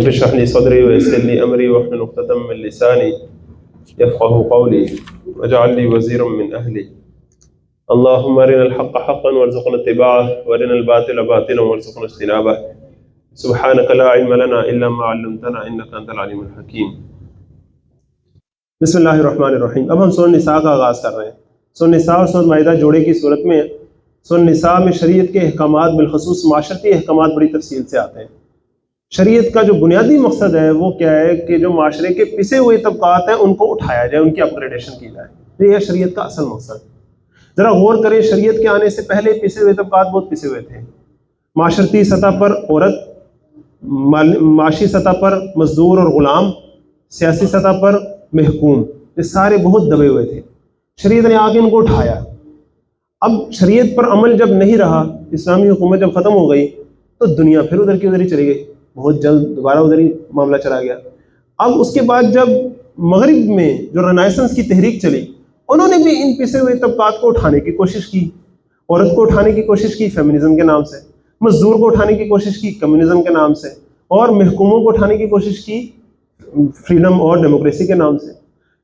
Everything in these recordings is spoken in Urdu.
رب اشرح لي صدري ويسر لي امري واحلل عقدة من لساني يفقهوا قولي واجعل لي وزيرا من اهلي اللهم ارنا الحق حقا وارزقنا اتباعه وارنا الباطل باطلا وارزقنا اجتنابه سبحانك لا علم لنا الا ما علمتنا انك انت العليم الحكيم. بسم اللہ الرحمن الرحیم. اب ہم سورۃ نساء کا آغاز کر رہے ہیں. سورۃ نساء اور سورۃ مائدہ جوڑے کی صورت میں سورۃ نساء میں شریعت کے احکامات بالخصوص معاشرتی احکامات بڑی تفصیل سے آتے ہیں. شریعت کا جو بنیادی مقصد ہے وہ کیا ہے کہ جو معاشرے کے پسے ہوئے طبقات ہیں ان کو اٹھایا جائے, ان کی اپ گریڈیشن کی جائے. یہ ہے شریعت کا اصل مقصد. ذرا غور کریں, شریعت کے آنے سے پہلے پسے ہوئے طبقات بہت پسے ہوئے تھے. معاشرتی سطح پر عورت, معاشی سطح پر مزدور اور غلام, سیاسی سطح پر محکوم, یہ سارے بہت دبے ہوئے تھے. شریعت نے آ کے ان کو اٹھایا. اب شریعت پر عمل جب نہیں رہا, اسلامی حکومت جب ختم ہو گئی تو دنیا پھر ادھر کی ادھر ہی چلی گئی. بہت جلد دوبارہ ادھر ہی معاملہ چلا گیا. اب اس کے بعد جب مغرب میں جو رینائسنس کی تحریک چلی, انہوں نے بھی ان پسے ہوئے طبقات کو اٹھانے کی کوشش کی. عورت کو اٹھانے کی کوشش کی فیمنزم کے نام سے, مزدور کو اٹھانے کی کوشش کی کمیونزم کے نام سے, اور محکوموں کو اٹھانے کی کوشش کی فریڈم اور ڈیموکریسی کے نام سے.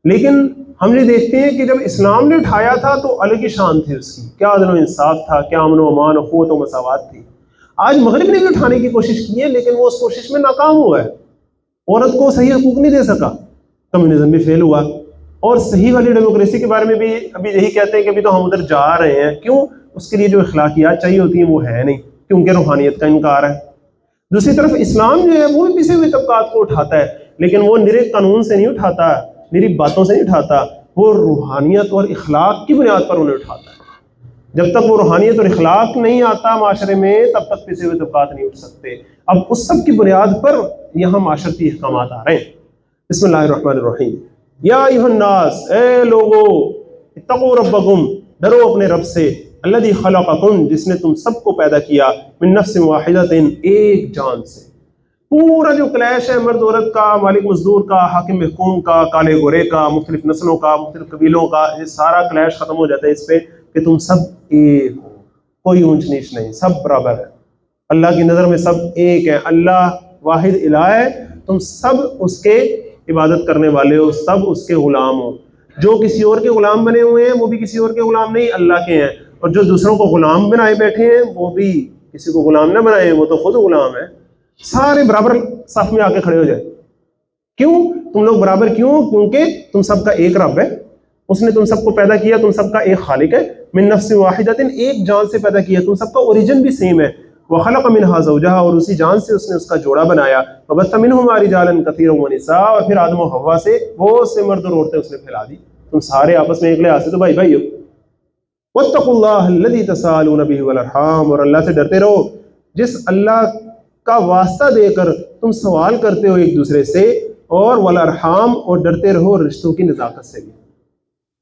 لیکن ہم یہ دیکھتے ہیں کہ جب اسلام نے اٹھایا تھا تو الگ ہی شان تھی اس کی, کیا عدل و انصاف تھا, کیا امن و امان, اخوت و مساوات تھی. آج مغرب نے بھی اٹھانے کی کوشش کی ہے لیکن وہ اس کوشش میں ناکام ہوا ہے. عورت کو صحیح حقوق نہیں دے سکا, کمیونزم بھی فیل ہوا, اور صحیح والی ڈیموکریسی کے بارے میں بھی ابھی یہی کہتے ہیں کہ ابھی تو ہم ادھر جا رہے ہیں. کیوں؟ اس کے لیے جو اخلاقیات چاہیے ہوتی ہیں وہ ہے نہیں, کیونکہ روحانیت کا انکار ہے. دوسری طرف اسلام جو ہے وہ بھی پسے ہوئے طبقات کو اٹھاتا ہے, لیکن وہ نرے قانون سے نہیں اٹھاتا, نری باتوں سے نہیں اٹھاتا, وہ روحانیت اور اخلاق کی بنیاد پر انہیں اٹھاتا ہے. جب تک وہ روحانیت اور اخلاق نہیں آتا معاشرے میں تب تک پسے ہوئے طبقات نہیں اٹھ سکتے. اب اس سب کی بنیاد پر یہاں معاشرتی احکامات آ رہے ہیں. بسم اللہ الرحمن الرحیم. یا ایھا الناس, اے لوگو, اتقوا ربکم, ڈرو اپنے رب سے, الذی خلقکم, جس نے تم سب کو پیدا کیا, من نفس واحدۃ, ایک جان سے. پورا جو کلیش ہے مرد عورت کا, مالک مزدور کا, حاکم محکوم کا, کالے گورے کا, مختلف نسلوں کا, مختلف قبیلوں کا, یہ سارا کلیش ختم ہو جاتا ہے اس پہ کہ تم سب ایک ہو, کوئی اونچ نیچ نہیں, سب برابر ہے. اللہ کی نظر میں سب ایک ہے. اللہ واحد الہ ہے, تم سب اس کے عبادت کرنے والے ہو, سب اس کے غلام ہو. جو کسی اور کے غلام بنے ہوئے ہیں وہ بھی کسی اور کے غلام نہیں, اللہ کے ہیں. اور جو دوسروں کو غلام بنائے بیٹھے ہیں وہ بھی کسی کو غلام نہ بنائے, وہ تو خود غلام ہے. سارے برابر صف میں آ کے کھڑے ہو جائے. کیوں تم لوگ برابر؟ کیوں؟ کیونکہ تم سب کا ایک رب ہے, اس نے تم سب کو پیدا کیا, تم سب کا ایک خالق ہے. من نفس واحدۃ, ایک جان سے پیدا کیا, تم سب کا اوریجن بھی سیم ہے. وخلق منها زوجها, اور اسی جان سے اس نے اس کا جوڑا بنایا. وبث منهما رجالا كثيرا ونساء, اور پھر آدم و حوا سے بہت سے مرد اور عورتیں اس نے پھیلا دی. تم سارے آپس میں ایک لحاظ سے تو بھائی بھائی ہو. واتقوا الله الذي تساءلون به والارحام, اور اللہ سے ڈرتے رہو جس اللہ کا واسطہ دے کر تم سوال کرتے ہو ایک دوسرے سے, اور والارحام, اور ڈرتے رہو رشتوں کی نزاکت سے بھی.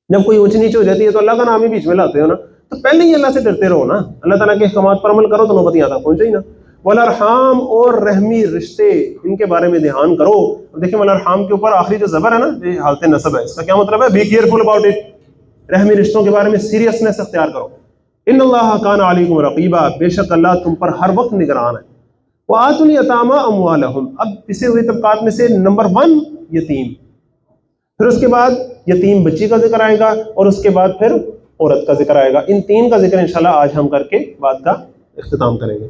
جب کوئی اونچ نیچ ہو جاتی ہے تو اللہ کا نام ہی بیچ میں لاتے ہو نا, تو پہلے ہی اللہ سے ڈرتے رہو نا. اللہ تعالیٰ کے احکامات پر عمل کرو تو نوبت یہاں تک پہنچے ہی نا. والارحام, اور رحمی رشتے, ان کے بارے میں دھیان کرو. دیکھیں والارحام کے اوپر آخری جو زبر ہے نا, یہ حالت نصب ہے, اس کا کیا مطلب ہے؟ بی کیئرفل اباؤٹ اٹ, رحمی رشتوں کے بارے میں سیریسنس اختیار کرو. ان اللہ کان علیکم رقیبا, بے شک اللہ تم پر ہر وقت نگران ہے. وآتوا الیتامی اموالہم, اب پسے ہوئے طبقات میں سے نمبر 1 یتیم, پھر اس کے بعد یتیم بچی کا ذکر آئے گا, اور اس کے بعد پھر عورت کا ذکر آئے گا. ان 3 کا ذکر انشاءاللہ آج ہم کر کے بات کا اختتام کریں گے.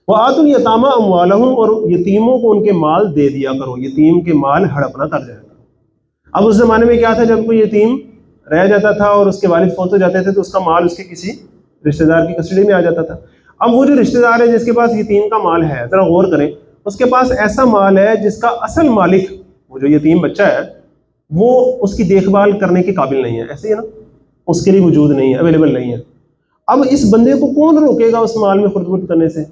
وآتوا الیتامی اموالہم, اور یتیموں کو ان کے مال دے دیا کرو. یتیم کے مال ہڑپ نہ کر جائے گا. اب اس زمانے میں کیا تھا, جب کوئی یتیم رہ جاتا تھا اور اس کے والد فوت ہو جاتے تھے تو اس کا مال اس کے کسی رشتہ دار کی کسٹڈی میں آ جاتا تھا. اب وہ جو رشتہ دار ہے جس کے پاس یتیم کا مال ہے, ذرا غور کریں, اس کے پاس ایسا مال ہے جس کا اصل مالک وہ جو یتیم بچہ ہے وہ اس کی دیکھ بھال کرنے کے قابل نہیں ہے. ایسے ہی ہے نا, اس کے لیے وجود نہیں ہے, اویلیبل نہیں ہے. اب اس بندے کو کون روکے گا اس مال میں خرد کرنے سے؟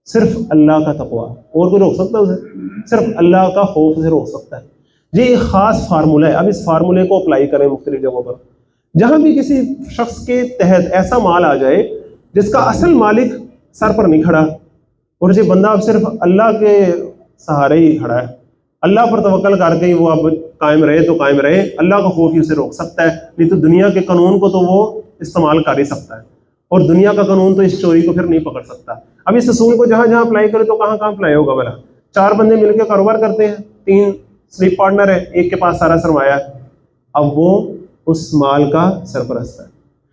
صرف اللہ کا تقویٰ. اور کوئی روک سکتا ہے اسے؟ صرف اللہ کا خوف سے روک سکتا ہے. یہ ایک خاص فارمولہ ہے. اب اس فارمولے کو اپلائی کریں مختلف جگہوں پر. جہاں بھی کسی شخص کے تحت ایسا مال آ جائے جس کا اصل مالک سر پر نہیں کھڑا, اور یہ بندہ اب صرف اللہ کے سہارے ہی کھڑا ہے, اللہ پر توکل کر کے وہ اب قائم رہے تو قائم رہے, اللہ کا خوف ہی اسے روک سکتا ہے. نہیں تو دنیا کے قانون کو تو وہ استعمال کر ہی سکتا ہے, اور دنیا کا قانون تو اس چوری کو پھر نہیں پکڑ سکتا. اب اس اصول کو جہاں جہاں اپلائی کرے تو کہاں کہاں اپلائی ہوگا بھلا؟ 4 بندے مل کے کاروبار کرتے ہیں، 3 سلیپ پارٹنر ہے، ایک کے پاس سارا سرمایہ ہے، اب وہ اس مال کا سرپرست ہے۔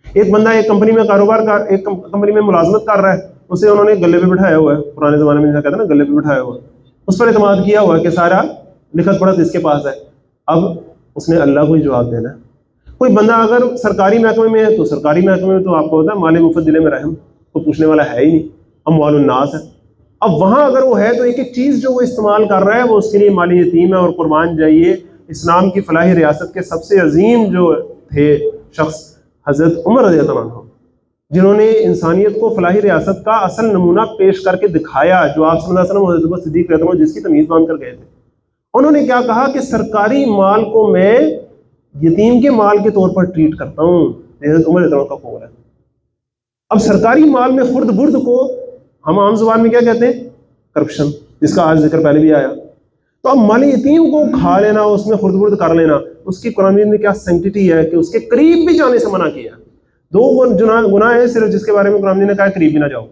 ایک بندہ ایک کمپنی میں ایک کمپنی میں ملازمت کر رہا ہے، اسے انہوں نے گلے پہ بٹھایا ہوا ہے، پرانے زمانے میں جیسا کہتے ہیں نا گلے پہ بٹھایا ہوا ہے، اس پر اعتماد کیا ہوا ہے کہ سارا لکھت پڑھت اس کے پاس ہے، اب اس نے اللہ کو ہی جواب دینا ہے۔ کوئی بندہ اگر سرکاری محکمے میں ہے تو سرکاری محکمے میں تو آپ کو ہوتا ہے مال مفت دل میں رحم، کوئی پوچھنے والا ہے ہی نہیں، اموال الناس ہے۔ اب وہاں اگر وہ ہے تو ایک ایک چیز جو وہ استعمال کر رہا ہے وہ اس کے لیے مالی یتیم ہے۔ اور قربان جائیے، اسلام کی فلاحی ریاست کے سب سے عظیم جو تھے شخص حضرت عمر رضی اللہ عنہ، جنہوں نے انسانیت کو فلاحی ریاست کا اصل نمونہ پیش کر کے دکھایا، جو آپ صلی اللہ علیہ وسلم اور حضرت صدیق رضی اللہ عنہ جس کی تمیز باندھ کر گئے تھے۔ انہوں نے کیا کہا کہ سرکاری مال کو میں یتیم کے مال کے طور پر ٹریٹ کرتا ہوں، حضرت عمر رضی اللہ عنہ کا قول ہے۔ اب سرکاری مال میں خرد برد کو ہم عام زبان میں کیا کہتے ہیں؟ کرپشن، جس کا آج ذکر پہلے بھی آیا۔ تو اب مال یتیم کو کھا لینا، اس میں خرد برد کر لینا، اس کی قرآن میں کیا سینکٹیٹی ہے کہ اس کے قریب بھی جانے سے منع کیا۔ 2 گناہ ہیں صرف جس کے بارے میں قرآن نے کہا قریب بھی نہ جاؤ،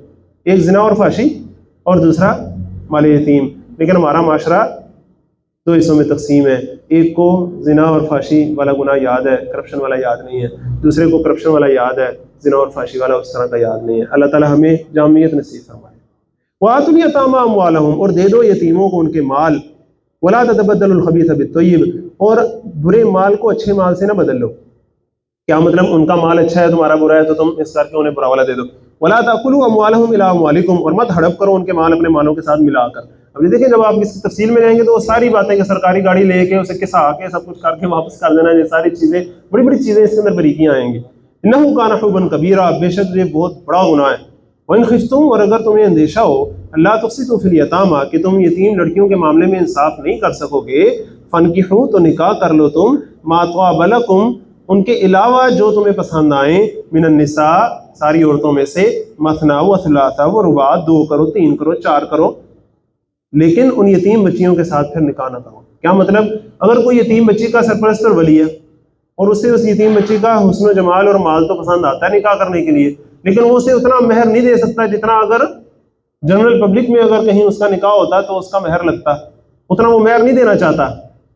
ایک زنا اور فحشی، اور دوسرا مال یتیم۔ لیکن ہمارا معاشرہ 2 حصوں میں تقسیم ہے، ایک کو زنا اور فحشی والا گناہ یاد ہے، کرپشن والا یاد نہیں ہے، دوسرے کو کرپشن والا یاد ہے، زنا اور فحشی والا اس طرح کا یاد نہیں ہے۔ اللہ تعالیٰ ہمیں جامعیت نصیب فرمائے۔ وَآتُوا الْيَتَامَىٰ أَمْوَالَهُمْ، اور دے دو یتیموں کو ان کے مال، وَلَا تَتَبَدَّلُوا الْخَبِيثَ بِالطَّيِّبِ، اور برے مال کو اچھے مال سے نہ بدل لو۔ کیا مطلب ان کا مال اچھا ہے تمہارا برا ہے تو تم اس کر کے انہیں برا والا دے دو۔ وَلَا تَأْكُلُوا أَمْوَالَهُمْ إِلَىٰ أَمْوَالِكُمْ، اور مت ہڑپ کرو ان کے مال اپنے مالوں کے ساتھ ملا کر۔ اب یہ دیکھیں جب آپ اس کی تفصیل میں جائیں گے تو وہ ساری باتیں کہ سرکاری گاڑی لے کے اسے کسا کے سب کچھ کر کے واپس کر دینا، یہ ساری چیزیں بڑی بڑی چیزیں اس کے اندر بریکیاں آئیں گی۔ إِنَّهُ كَانَ حُوبًا كَبِيرًا، بے شک یہ بہت بڑا گناہ ہے۔ وَإِنْ خِفْتُمْ، اور اگر تمہیں اندیشہ ہو اللہ تقسطوا فی الیتامىٰ، کہ تم یتیم لڑکیوں کے معاملے میں انصاف نہیں کر سکو گے، فَانْكِحُوا، تو نکاح کر لو تم، مَا طَابَ لَكُمْ، ان کے علاوہ جو تمہیں پسند آئیں، من النساء، ساری عورتوں میں سے، مثنیٰ وثلاثہ ورباع، 2 کرو 3 کرو 4 کرو، لیکن ان یتیم بچیوں کے ساتھ پھر نکاح نہ کرو۔ کیا مطلب؟ اگر کوئی یتیم بچی کا سرپرست اور ولی ہے اور اسے اس یتیم بچی کا حسن و جمال اور مال تو پسند آتا ہے نکاح کرنے کے لیے، لیکن وہ اسے اتنا مہر نہیں دے سکتا جتنا اگر جنرل پبلک میں اگر کہیں اس کا نکاح ہوتا تو اس کا مہر لگتا، اتنا وہ مہر نہیں دینا چاہتا،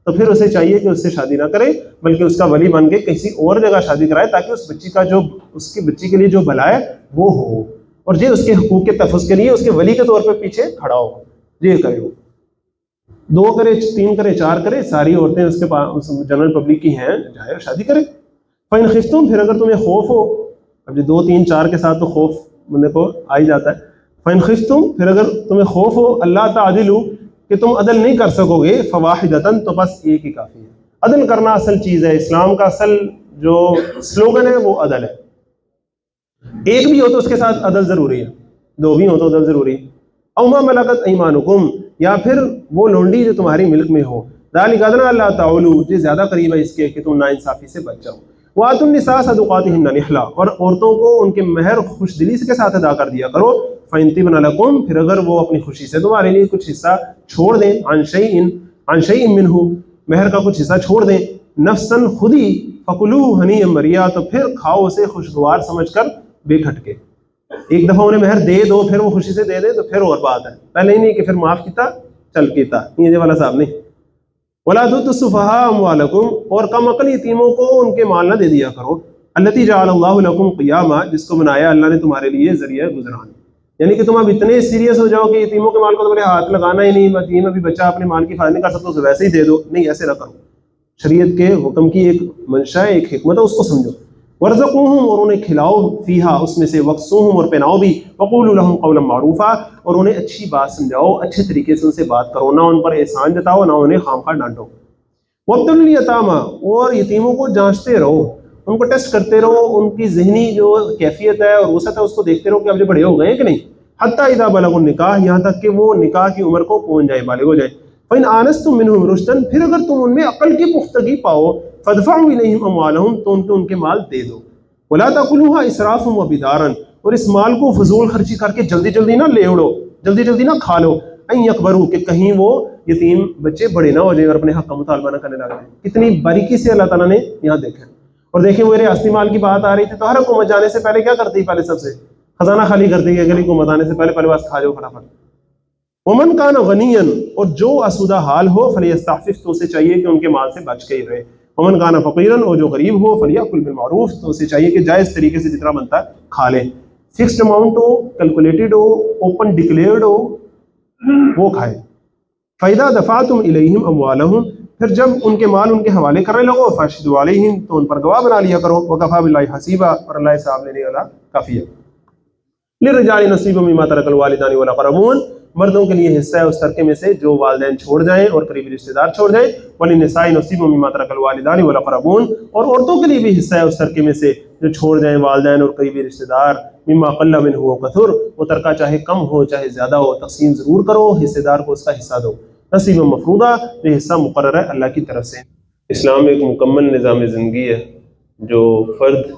تو پھر اسے چاہیے کہ اس سے شادی نہ کرے بلکہ اس کا ولی بن کے کسی اور جگہ شادی کرائے، تاکہ اس بچی کا جو اس کی بچی کے لیے جو بھلا ہے وہ ہو، اور یہ اس کے حقوق کے تحفظ کے لیے اس کے ولی کے طور پہ پیچھے کھڑا ہو، یہ کرے وہ 2 کرے 3 کرے 4 کرے، ساری عورتیں اس کے پاس جنرل پبلک کی ہیں، جائے شادی کرے۔ فَإِنْ خِفْتُمْ، پھر اگر تمہیں خوف ہو، اب یہ 2 3 4 کے ساتھ تو خوف بندے کو آ ہی جاتا ہے۔ فَإِنْ خِفْتُمْ، پھر اگر تمہیں خوف ہو اللہ تعدلوا، کہ تم عدل نہیں کر سکو گے، فواحدۃ، تو بس ایک ہی کافی ہے۔ عدل کرنا اصل چیز ہے، اسلام کا اصل جو سلوگن ہے وہ عدل ہے۔ ایک بھی ہو تو اس کے ساتھ عدل ضروری ہے، 2 بھی ہو تو عدل ضروری ہے۔ او ما ملکت ایمانکم، یا پھر وہ لونڈی جو تمہاری ملک میں ہو، ذالک ادنیٰ الا تعولوا، یہ زیادہ قریب ہے اس کے کہ تم ناانصافی سے بچ جاؤ۔ وآتوا النساء صدقاتہن نحلا، اور عورتوں کو ان کے مہر خوش دلی کے ساتھ ادا کر دیا کرو۔ فإن طبن لکم، پھر اگر وہ اپنی خوشی سے تمہارے لیے کچھ حصہ چھوڑ دیں، عن شیء منہ، مہر کا کچھ حصہ چھوڑ دیں، نفسا خودی، فکلوہ ہنیئا مریا، تو پھر کھاؤ اسے خوشگوار سمجھ کر بے کھٹکے۔ ایک دفعہ انہیں مہر دے دو پھر وہ خوشی سے دے دیں تو پھر اور بات ہے، پہلے ہی نہیں کہ پھر معاف کیتا چل کیتا، یہ والا صاحب نہیں۔ وَلَا تُؤْتُوا السُّفَهَاءَ أَمْوَالَكُمْ، اور کم عقل یتیموں کو ان کے مال نہ دے دیا کرو، الَّتِي جَعَلَ اللَّهُ لَكُمْ قِيَامًا، جس کو بنایا اللہ نے تمہارے لیے ذریعہ گزران۔ یعنی کہ تم اب اتنے سیریس ہو جاؤ کہ یتیموں کے مال کو تمہیں ہاتھ لگانا ہی نہیں، یتیم ابھی بچہ اپنے مال کی حفاظت نہیں کر سکتا اسے ویسے ہی دے دو، نہیں ایسے نہ کرو۔ شریعت کے حکم کی ایک منشا ہے، ایک حکمت ہے، اس کو سمجھو۔ وَارْزُقُوهُمْ، اور انہیں کھلاؤ، فیہا، اس میں سے، وَاکْسُوهُمْ، اور پہناؤ بھی، وَقُولُوا لَهُمْ قَوْلًا مَعْرُوفًا، اور انہیں اچھی بات سمجھاؤ، اچھے طریقے سے ان سے بات کرو، نہ ان پر احسان جتاؤ نہ انہیں خامخواہ ڈانٹو۔ وَابْتَلُوا الْيَتَامَىٰ، اور یتیموں کو جانچتے رہو، ان کو ٹیسٹ کرتے رہو، ان کی ذہنی جو کیفیت ہے اور وسعت ہے اس کو دیکھتے رہو کہ اب یہ بڑے ہو گئے ہیں کہ نہیں، حتیٰ اذا بلغوا النکاح، یہاں تک کہ وہ نکاح کی عمر کو پہنچ جائے، بالغ ہو جائے۔ فَإِنْ آنَسْتُم مِّنْهُمْ رُشْدًا، پھر اگر تم ان میں عقل کی پختگی پاؤ، فَادْفَعُوا إِلَيْهِمْ أَمْوَالَهُمْ، تو ان کے مال دے دو۔ وَلَا تَأْكُلُوهَا إِسْرَافًا وَبِدَارًا، اور اس مال کو فضول خرچی کر کے جلدی جلدی نہ لے اڑو، جلدی جلدی نہ کھا لو، أَن يَكْبَرُوا، کہ کہیں وہ یتیم بچے بڑے نہ ہو جائیں اور اپنے حق کا مطالبہ نہ کرنے لگ جائیں۔ کتنی باریکی سے اللہ تعالیٰ نے یہاں دیکھا۔ اور دیکھیں وہ ریاستی مال کی بات آ رہی تھی تو ہر حکومت جانے سے پہلے کیا کرتی؟ پہلے سب سے خزانہ خالی کرتی ہے، اگلی حکومت آنے سے پہلے بس کھا جاؤ فٹافٹ۔ ومن کان غنیا، اور جو آسودہ حال ہو فلیستعفف، تو اسے چاہیے کہ ان کے مال سے بچ کے ہی رہے. ومن کان فقیرا، اور جو غریب ہو فلیأکل بالمعروف، تو اسے چاہیے کہ جائز طریقے سے جتنا بنتا ہے کھا لے. فکسڈ اماؤنٹ ہو، کیلکولیٹڈ ہو، اوپن ڈکلیئرڈ ہو، وہ کھائے. فَإِذَا دَفَعْتُمْ إِلَيْهِمْ أَمْوَالَهُمْ، پھر جب ان کے مال ان کے حوالے کرنے لگو، فَاشْهِدُوا عَلَيْهِمْ، تو ان پر گواہ بنا لیا کرو. وَكَفَىٰ بِاللَّهِ حَسِيبًا، اور اللہ حساب لینے والا کافی ہے. لِلرِّجَالِ نَصِيبٌ مِّمَّا تَرَكَ الْوَالِدَانِ وَالْأَقْرَبُونَ، مردوں کے لیے حصہ ہے اس ترکے میں سے جو والدین چھوڑ جائیں اور قریبی رشتہ دار چھوڑ جائیں. وَلِلنِّسَاءِ نَصِيبٌ مِّمَّا تَرَكَ الْوَالِدَانِ وَالْأَقْرَبُونَ، اور عورتوں کے لیے بھی حصہ ہے اس ترکے میں سے جو چھوڑ جائیں والدین اور قریبی رشتہ دار. مما قل منہ وکثر، وہ ترکہ چاہے کم ہو چاہے زیادہ ہو، تقسیم ضرور کرو، حصے دار کو اس کا حصہ دو. نصیب مفروضہ، یہ حصہ مقرر ہے اللہ کی طرف سے. اسلام ایک مکمل نظام زندگی ہے جو فرد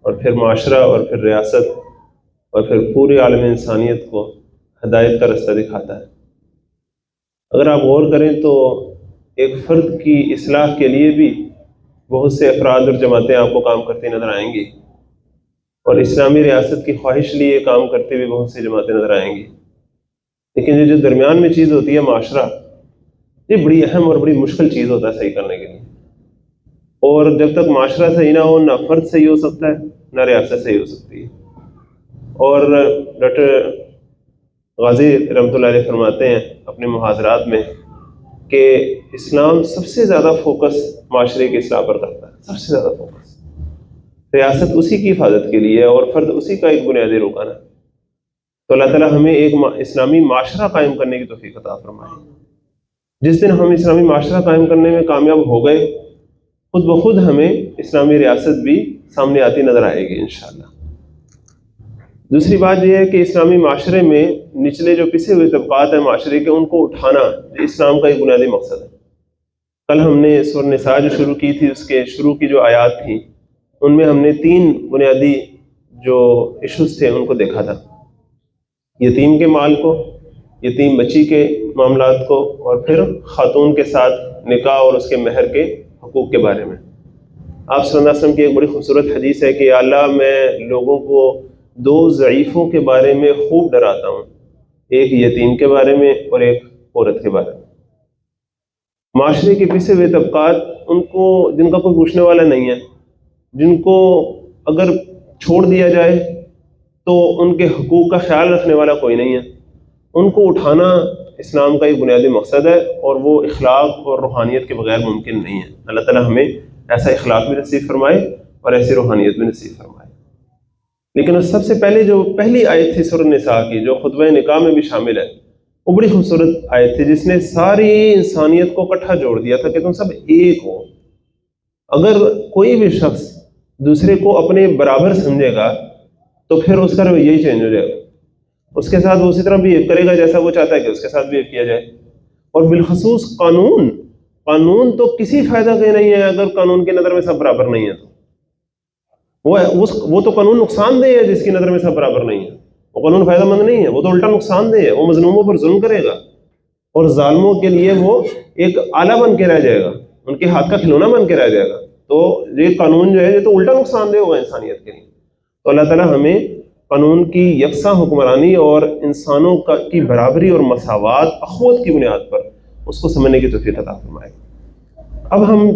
اور پھر معاشرہ اور پھر ریاست اور پھر پورے عالم انسانیت کو ہدایت کا رستہ دکھاتا ہے. اگر آپ غور کریں تو ایک فرد کی اصلاح کے لیے بھی بہت سے افراد اور جماعتیں آپ کو کام کرتی نظر آئیں گی، اور اسلامی ریاست کی خواہش لیے کام کرتے ہوئے بہت سی جماعتیں نظر آئیں گی. لیکن یہ جو درمیان میں چیز ہوتی ہے معاشرہ، یہ بڑی اہم اور بڑی مشکل چیز ہوتا ہے صحیح کرنے کے لیے. اور جب تک معاشرہ صحیح نہ ہو، نہ فرد صحیح ہو سکتا ہے، نہ ریاست صحیح ہو سکتی ہے. اور ڈاکٹر غازی رحمۃ اللہ علیہ فرماتے ہیں اپنے محاضرات میں کہ اسلام سب سے زیادہ فوکس معاشرے کی اصلاح پر کرتا ہے، سب سے زیادہ فوکس. ریاست اسی کی حفاظت کے لیے ہے اور فرد اسی کا ایک بنیادی رکن ہے. تو اللہ تعالیٰ ہمیں ایک اسلامی معاشرہ قائم کرنے کی توفیق عطا فرمائے. جس دن ہم اسلامی معاشرہ قائم کرنے میں کامیاب ہو گئے، خود بخود ہمیں اسلامی ریاست بھی سامنے آتی نظر آئے گی انشاءاللہ. دوسری بات یہ ہے کہ اسلامی معاشرے میں نچلے جو پسے ہوئے طبقات ہیں معاشرے کے، ان کو اٹھانا اسلام کا ایک بنیادی مقصد ہے. کل ہم نے سورۃ النساء جو شروع کی تھی، اس کے شروع کی جو آیات تھیں، ان میں ہم نے 3 بنیادی جو ایشوز تھے ان کو دیکھا تھا. یتیم کے مال کو، یتیم بچی کے معاملات کو، اور پھر خاتون کے ساتھ نکاح اور اس کے مہر کے حقوق کے بارے میں. آپ صلی اللہ علیہ وسلم کی ایک بڑی خوبصورت حدیث ہے کہ یا اللہ، میں لوگوں کو 2 ضعیفوں کے بارے میں خوب ڈراتا ہوں، ایک یتیم کے بارے میں اور ایک عورت کے بارے میں. معاشرے کے پسے ہوئے طبقات، ان کو جن کا کوئی پوچھنے والا نہیں ہے، جن کو اگر چھوڑ دیا جائے تو ان کے حقوق کا خیال رکھنے والا کوئی نہیں ہے، ان کو اٹھانا اسلام کا ایک بنیادی مقصد ہے، اور وہ اخلاق اور روحانیت کے بغیر ممکن نہیں ہے. اللہ تعالیٰ ہمیں ایسا اخلاق بھی نصیب فرمائے اور ایسی روحانیت بھی نصیب فرمائے. لیکن اس سب سے پہلے جو پہلی آیت تھی سورۃ النساء کی، جو خطبہ نکاح میں بھی شامل ہے، وہ بڑی خوبصورت آیت تھی جس نے ساری انسانیت کو اکٹھا جوڑ دیا تھا کہ تم سب ایک ہو. اگر کوئی بھی شخص دوسرے کو اپنے برابر سمجھے گا تو پھر اس کا رویہ ہی چینج ہو جائے گا. اس کے ساتھ وہ اسی طرح بہیو کرے گا جیسا وہ چاہتا ہے کہ اس کے ساتھ بہیو کیا جائے. اور بالخصوص قانون تو کسی فائدہ کا نہیں ہے اگر قانون کی نظر میں سب برابر نہیں ہے. تو وہ تو قانون نقصان دہ ہے جس کی نظر میں سب برابر نہیں ہے. وہ قانون فائدہ مند نہیں ہے، وہ تو الٹا نقصان دہ ہے. وہ مظلوموں پر ظلم کرے گا اور ظالموں کے لیے وہ ایک آلہ بن کے رہ جائے گا، ان کے ہاتھ کا کھلونا بن کے رہ جائے گا. تو یہ قانون جو ہے یہ تو الٹا نقصان دہ ہوگا انسانیت کے لیے. تو اللہ تعالیٰ ہمیں قانون کی یکساں حکمرانی اور انسانوں کی برابری اور مساوات اخوت کی بنیاد پر اس کو سمجھنے کی توفیق عطا فرمائے. اب ہم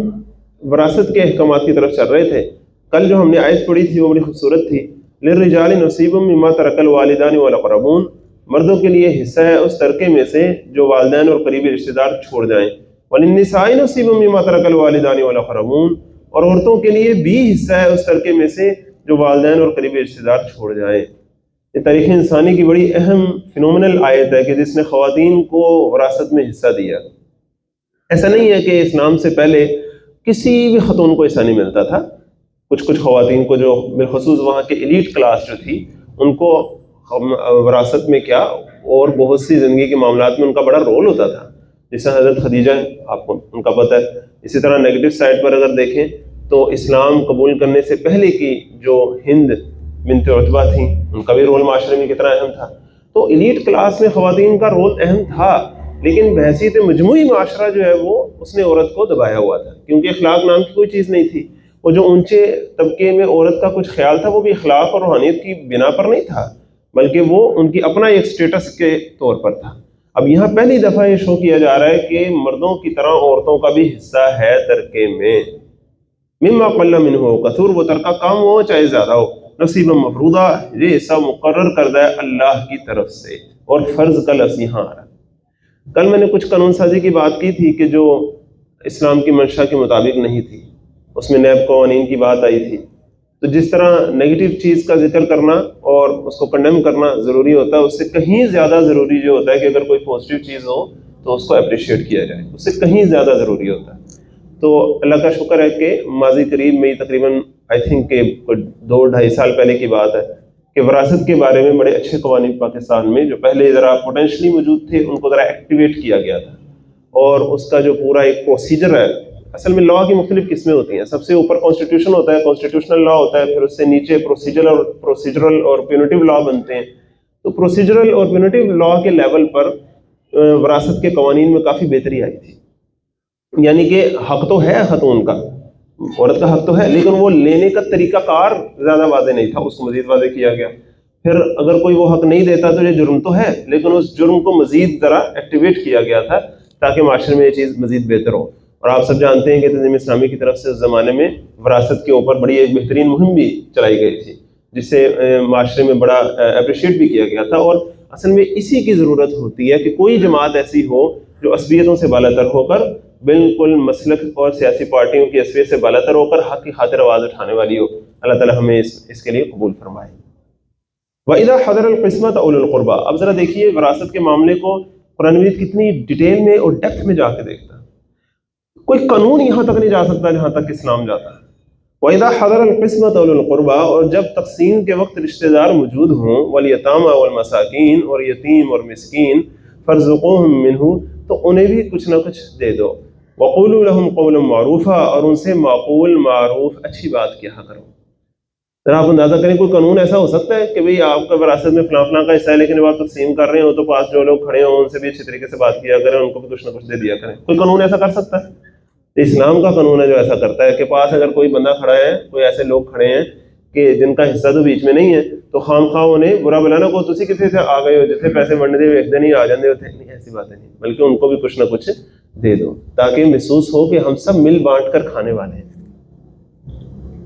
وراثت کے احکامات کی طرف چل رہے تھے. کل جو ہم نے آیت پڑھی تھی وہ بڑی خوبصورت تھی. للرجال نصیب مما ترک الوالدان والاقربون، مردوں کے لیے حصہ ہے اس ترکے میں سے جو والدین اور قریبی رشتہ دار چھوڑ جائیں. وللنساء نصیب مما ترک الوالدان والاقربون، اور عورتوں کے لیے بھی حصہ ہے اس ترکے میں سے جو والدین اور قریبی رشتہ دار چھوڑ جائیں. یہ تاریخ انسانی کی بڑی اہم فینومنل آیت ہے کہ جس نے خواتین کو وراثت میں حصہ دیا. ایسا نہیں ہے کہ اسلام سے پہلے کسی بھی خاتون کو حصہ نہیں ملتا تھا. کچھ خواتین کو، جو بالخصوص وہاں کے ایلیٹ کلاس جو تھی، ان کو وراثت میں کیا اور بہت سی زندگی کے معاملات میں ان کا بڑا رول ہوتا تھا. جیسے حضرت خدیجہ آپ کو ان کا پتہ ہے. اسی طرح نیگیٹو سائڈ پر اگر دیکھیں تو اسلام قبول کرنے سے پہلے کی جو ہند بنت عتبہ تھیں، ان کا بھی رول معاشرے میں کتنا اہم تھا. تو ایلیٹ کلاس میں خواتین کا رول اہم تھا، لیکن بحیثیت مجموعی معاشرہ جو ہے وہ اس نے عورت کو دبایا ہوا تھا، کیونکہ اخلاق نام کی کوئی چیز نہیں تھی. وہ جو اونچے طبقے میں عورت کا کچھ خیال تھا وہ بھی اخلاق اور روحانیت کی بنا پر نہیں تھا، بلکہ وہ ان کی اپنا ایک سٹیٹس کے طور پر تھا. اب یہاں پہلی دفعہ یہ شو کیا جا رہا ہے کہ مردوں کی طرح عورتوں کا بھی حصہ ہے ترکے میں، مما قل منہ ہو کثور، وہ ترکہ کام ہو چاہے زیادہ ہو، نصیبا مفروضہ، یہ حصہ مقرر کردہ ہے اللہ کی طرف سے، اور فرض کا لفظ یہاں آ رہا ہے۔ کل میں نے کچھ قانون سازی کی بات کی تھی کہ جو اسلام کی منشا کے مطابق نہیں تھی، اس میں نیب قوانین کی بات آئی تھی۔ تو جس طرح نگیٹو چیز کا ذکر کرنا اور اس کو کنڈیم کرنا ضروری ہوتا ہے، اس سے کہیں زیادہ ضروری جو ہوتا ہے کہ اگر کوئی پازیٹیو چیز ہو تو اس کو اپریشیٹ کیا جائے، اس سے کہیں زیادہ ضروری ہوتا ہے۔ تو اللہ کا شکر ہے کہ ماضی قریب میں تقریباً آئی تھنک کہ 2-2.5 سال پہلے کی بات ہے کہ وراثت کے بارے میں بڑے اچھے قوانین پاکستان میں جو پہلے ذرا پوٹینشلی موجود تھے ان کو ذرا ایکٹیویٹ کیا گیا تھا، اور اس کا جو پورا ایک پروسیجر ہے، اصل میں لا کی مختلف قسمیں ہوتی ہیں۔ سب سے اوپر کانسٹیٹیوشن ہوتا ہے، کانسٹیٹیوشنل لا ہوتا ہے، پھر اس سے نیچے پروسیجرل اور پیونیٹیو لا بنتے ہیں۔ تو پروسیجرل اور پیونیٹیو لا کے لیول پر وراثت کے قوانین میں کافی بہتری آئی تھی، یعنی کہ حق تو ہے خاتون کا، عورت کا حق تو ہے، لیکن وہ لینے کا طریقہ کار زیادہ واضح نہیں تھا، اس کو مزید واضح کیا گیا۔ پھر اگر کوئی وہ حق نہیں دیتا تو یہ جرم تو ہے، لیکن اس جرم کو مزید ذرا ایکٹیویٹ کیا گیا تھا تاکہ معاشرے میں یہ چیز مزید بہتر ہو۔ اور آپ سب جانتے ہیں کہ تنظیم اسلامی کی طرف سے اس زمانے میں وراثت کے اوپر بڑی ایک بہترین مہم بھی چلائی گئی تھی، جس سے معاشرے میں بڑا اپریشیٹ بھی کیا گیا تھا۔ اور اصل میں اسی کی ضرورت ہوتی ہے کہ کوئی جماعت ایسی ہو جو عصبیتوں سے بالاتر ہو کر، بالکل مسلک اور سیاسی پارٹیوں کی عصبیت سے بالاتر ہو کر حق کی خاطر آواز اٹھانے والی ہو۔ اللہ تعالیٰ ہمیں اس کے لیے قبول فرمائے۔ وَإِذَا حَضَرَ الْقِسْمَةَ أُولُو الْقُرْبَى، اب ذرا دیکھیے وراثت کے معاملے کو قرآن مجید کتنی ڈیٹیل میں اور ڈیپتھ میں جا کے دیکھتا ہے۔ کوئی قانون یہاں تک نہیں جا سکتا جہاں تک اسلام جاتا ہے۔ وَإِذَا حَضَرَ الْقِسْمَةَ أُولُو الْقُرْبَى، اور جب تقسیم کے وقت رشتہ دار موجود ہوں، وَالْيَتَامَى وَالْمَسَاكِينَ، اور یتیم اور مسکین، فَارْزُقُوهُم مِّنْهُ، تو انہیں بھی کچھ نہ کچھ دے دو، وَقُولُوا لَهُمْ قَوْلًا مَّعْرُوفًا، اور ان سے معقول معروف اچھی بات کیا کرو۔ ذرا آپ اندازہ کریں کوئی قانون ایسا ہو سکتا ہے کہ بھئی آپ کا وراثت میں فلاں فلاں کا حصہ ہے، لیکن جب آپ تقسیم کر رہے ہو تو پاس جو لوگ کھڑے ہوں ان سے بھی اچھے طریقے سے بات کیا کریں، ان کو بھی کچھ نہ کچھ دے دیا کریں؟ کوئی قانون ایسا کر سکتا ہے؟ اسلام کا قانون ہے جو ایسا کرتا ہے کہ پاس اگر کوئی بندہ کھڑا ہے، کوئی ایسے لوگ کھڑے ہیں کہ جن کا حصہ تو بیچ میں نہیں ہے، تو خام خواہ انہیں برا بلانا کو تسی کسی سے آ گئے ہو جتنے پیسے بننے دے ایک دن ہی آ جاندے ہوتے نہیں، ایسی باتیں نہیں، بلکہ ان کو بھی کچھ نہ کچھ دے دو تاکہ محسوس ہو کہ ہم سب مل بانٹ کر کھانے والے ہیں۔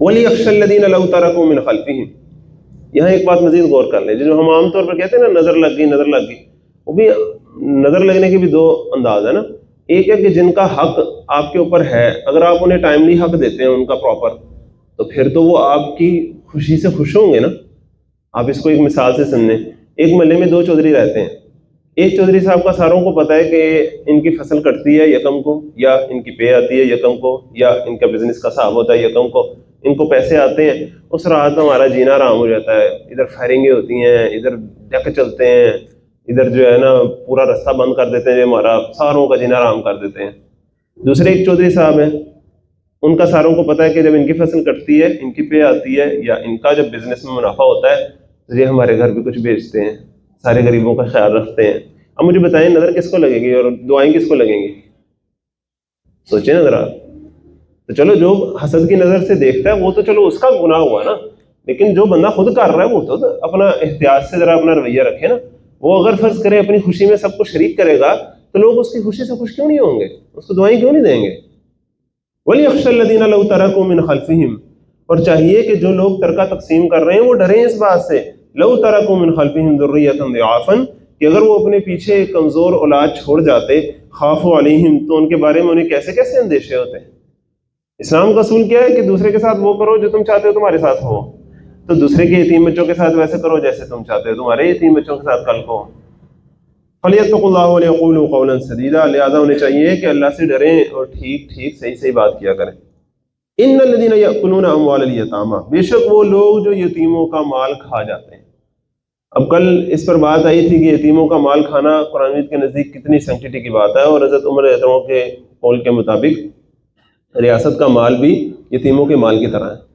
وَلْيَخْشَ الَّذِينَ لَوْ تَرَكُوا مِنْ خَلْفِهِمْ، یہاں ایک بات مزید غور کر لیں، جو ہم عام طور پر کہتے ہیں نا نظر لگ گئی نظر لگ گئی، وہ بھی نظر لگنے کے بھی دو انداز ہے نا۔ ایک ہے کہ جن کا حق آپ کے اوپر ہے، اگر آپ انہیں ٹائملی حق دیتے ہیں ان کا پراپر، تو پھر تو وہ آپ کی خوشی سے خوش ہوں گے نا۔ آپ اس کو ایک مثال سے سن لیں، ایک محلے میں 2 چودھری رہتے ہیں، ایک چودھری صاحب کا ساروں کو پتہ ہے کہ ان کی فصل کٹتی ہے یکم کو، یا ان کی پے آتی ہے یکم کو، یا ان کا بزنس کا حساب ہوتا ہے یکم کو، ان کو پیسے آتے ہیں، اس رات ہمارا جینا آرام ہو جاتا ہے، ادھر فائرنگیں ہوتی ہیں، ادھر ڈیک چلتے ہیں، ادھر جو ہے نا پورا رستہ بند کر دیتے ہیں، ہمارا ساروں کا جینا آرام کر دیتے ہیں۔ دوسرے ایک چودھری صاحب ہیں، ان کا ساروں کو پتہ ہے کہ جب ان کی فصل کٹتی ہے، ان کی پے آتی ہے، یا ان کا جب بزنس میں منافع ہوتا ہے تو یہ ہمارے گھر بھی کچھ بیچتے ہیں، سارے غریبوں کا خیال رکھتے ہیں۔ اب مجھے بتائیں نظر کس کو لگے گی اور دعائیں کس کو لگیں گی؟ سوچیں نا ذرا۔ تو چلو جو حسد کی نظر سے دیکھتا ہے وہ تو چلو اس کا گناہ ہوا نا، لیکن جو بندہ خود کر رہا ہے وہ تو اپنا احتیاط سے ذرا اپنا رویہ رکھے نا۔ وہ اگر فرض کرے اپنی خوشی میں سب کو شریک کرے گا تو لوگ اس کی خوشی سے خوش کیوں نہیں ہوں گے، اس کو دعائیں کیوں نہیں دیں گے؟ وَلْيَخْشَ الَّذِينَ لَوْ تَرَكُوا مِنْ خَلْفِهِمْ، اور چاہیے کہ جو لوگ ترکہ تقسیم کر رہے ہیں وہ ڈریں اس بات سے، لَوْ تَرَكُوا مِنْ خَلْفِهِمْ ذُرِّيَّةً ضِعَافًا، کہ اگر وہ اپنے پیچھے ایک کمزور اولاد چھوڑ جاتے، خَافُوا عَلَيْهِمْ، تو ان کے بارے میں انہیں کیسے کیسے اندیشے ہوتے ہیں۔ اسلام کا اصول کیا ہے کہ دوسرے کے ساتھ وہ کرو جو تم چاہتے ہو تمہارے ساتھ ہو، تو دوسرے کے یتیم بچوں کے ساتھ ویسے کرو جیسے تم چاہتے ہو تمہارے یتیم بچوں کے ساتھ کل کو۔ فَلْيَتَّقُوا اللَّهَ وَلْيَقُولُوا قَوْلًا سَدِيدًا، لہٰذا انہیں چاہیے کہ اللہ سے ڈریں اور ٹھیک ٹھیک صحیح صحیح بات کیا کریں۔ إِنَّ الَّذِينَ يَأْكُلُونَ أَمْوَالَ الْيَتَامَى، بے شک وہ لوگ جو یتیموں کا مال کھا جاتے ہیں۔ اب کل اس پر بات آئی تھی کہ یتیموں کا مال کھانا قرآن مجید کے نزدیک کتنی سینکٹیٹی کی بات ہے، اور حضرت عمر رضی اللہ عنہ کے قول کے مطابق ریاست کا مال بھی یتیموں کے مال کی طرح ہے۔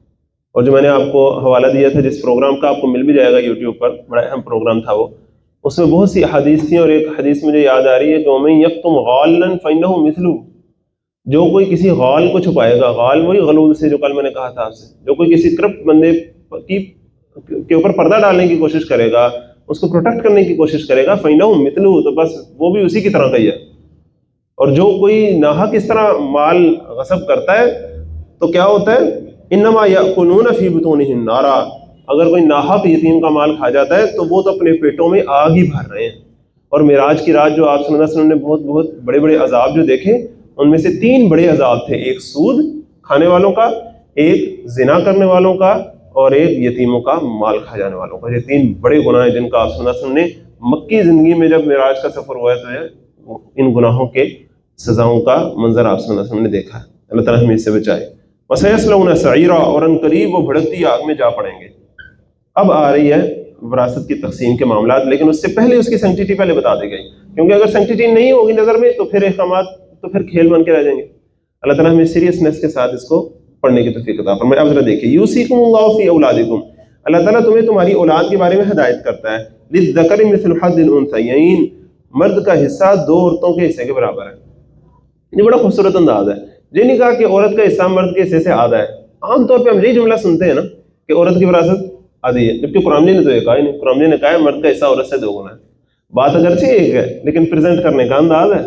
اور جو میں نے آپ کو حوالہ دیا تھا جس پروگرام کا، آپ کو مل بھی جائے گا یوٹیوب پر، بڑا اہم پروگرام تھا وہ، اس میں بہت سی احادیث تھیں، اور ایک حدیث مجھے یاد آ رہی ہے کہ وَمَن يَكْتُمْ غَالًّا فَإِنَّهُ مِثْلُهُ، جو کوئی کسی غال کو چھپائے گا، غال وہی غلول سے جو کل میں نے کہا تھا آپ سے، جو کوئی کسی کرپٹ بندے کے اوپر پردہ ڈالنے کی کوشش کرے گا، اس کو پروٹیکٹ کرنے کی کوشش کرے گا فَإِنَّهُ مِثْلُهُ، تو بس وہ بھی اسی کی طرح کا ہی ہے۔ اور جو کوئی ناحق اس طرح مال غصب کرتا ہے تو کیا ہوتا ہے، انما یأکلون فی بطونہم نارا، اگر کوئی ناحق یتیم کا مال کھا جاتا ہے تو وہ تو اپنے پیٹوں میں آگ ہی بھر رہے ہیں۔ اور معراج کی رات جو آپ صلی اللہ علیہ وسلم نے بہت بڑے بڑے عذاب جو دیکھے، ان میں سے 3 بڑے عذاب تھے، ایک سود کھانے والوں کا، ایک زنا کرنے والوں کا، اور ایک یتیموں کا مال کھا جانے والوں کا۔ یہ 3 بڑے گناہ ہیں جن کا آپ صلی اللہ علیہ وسلم نے مکی زندگی میں جب معراج کا سفر ہوا ہے تو ان گناہوں کے سزاؤں کا منظر آپ صلی اللہ علیہ وسلم نے دیکھا ہے۔ اللہ تعالیٰ ہمیں اس سے بچائے۔ وَسَيَصْلَوْنَ سَعِيرًا، اور ان قریب وہ بھڑکتی آگ میں جا پڑیں گے۔ اب آ رہی ہے وراثت کی تقسیم کے معاملات، لیکن اس سے پہلے اس کی سینکٹیٹی پہلے بتا دی گئی، کیونکہ اگر سینکٹیٹی نہیں ہوگی نظر میں تو پھر احکامات تو پھر کھیل بن کے رہ جائیں گے۔ اللہ تعالیٰ ہمیں سیریسنس کے ساتھ اس کو پڑھنے کی توفیق عطا فرمائے۔ اب ذرا دیکھیے، یوصیکم اللہ فی اولادکم، اللہ تعالیٰ تمہیں تمہاری اولاد کے بارے میں ہدایت کرتا ہے۔ للذکر مثل حظ الانثیین، مرد کا حصہ 2 عورتوں کے حصے کے برابر ہے۔ یہ بڑا خوبصورت انداز ہے، یہ نہیں کہا کہ عورت کا حصہ مرد کے حصے سے آدھا ہے۔ عام طور پہ ہم یہی جملہ سنتے ہیں نا کہ عورت کی وراثت آدھی ہے، جبکہ قرآن نے تو یہ کہا نہیں، قرآن نے کہا ہے مرد کا حصہ عورت سے 2 گنا ہے۔ بات اگرچہ ایک ہے لیکن پریزنٹ کرنے کا انداز ہے،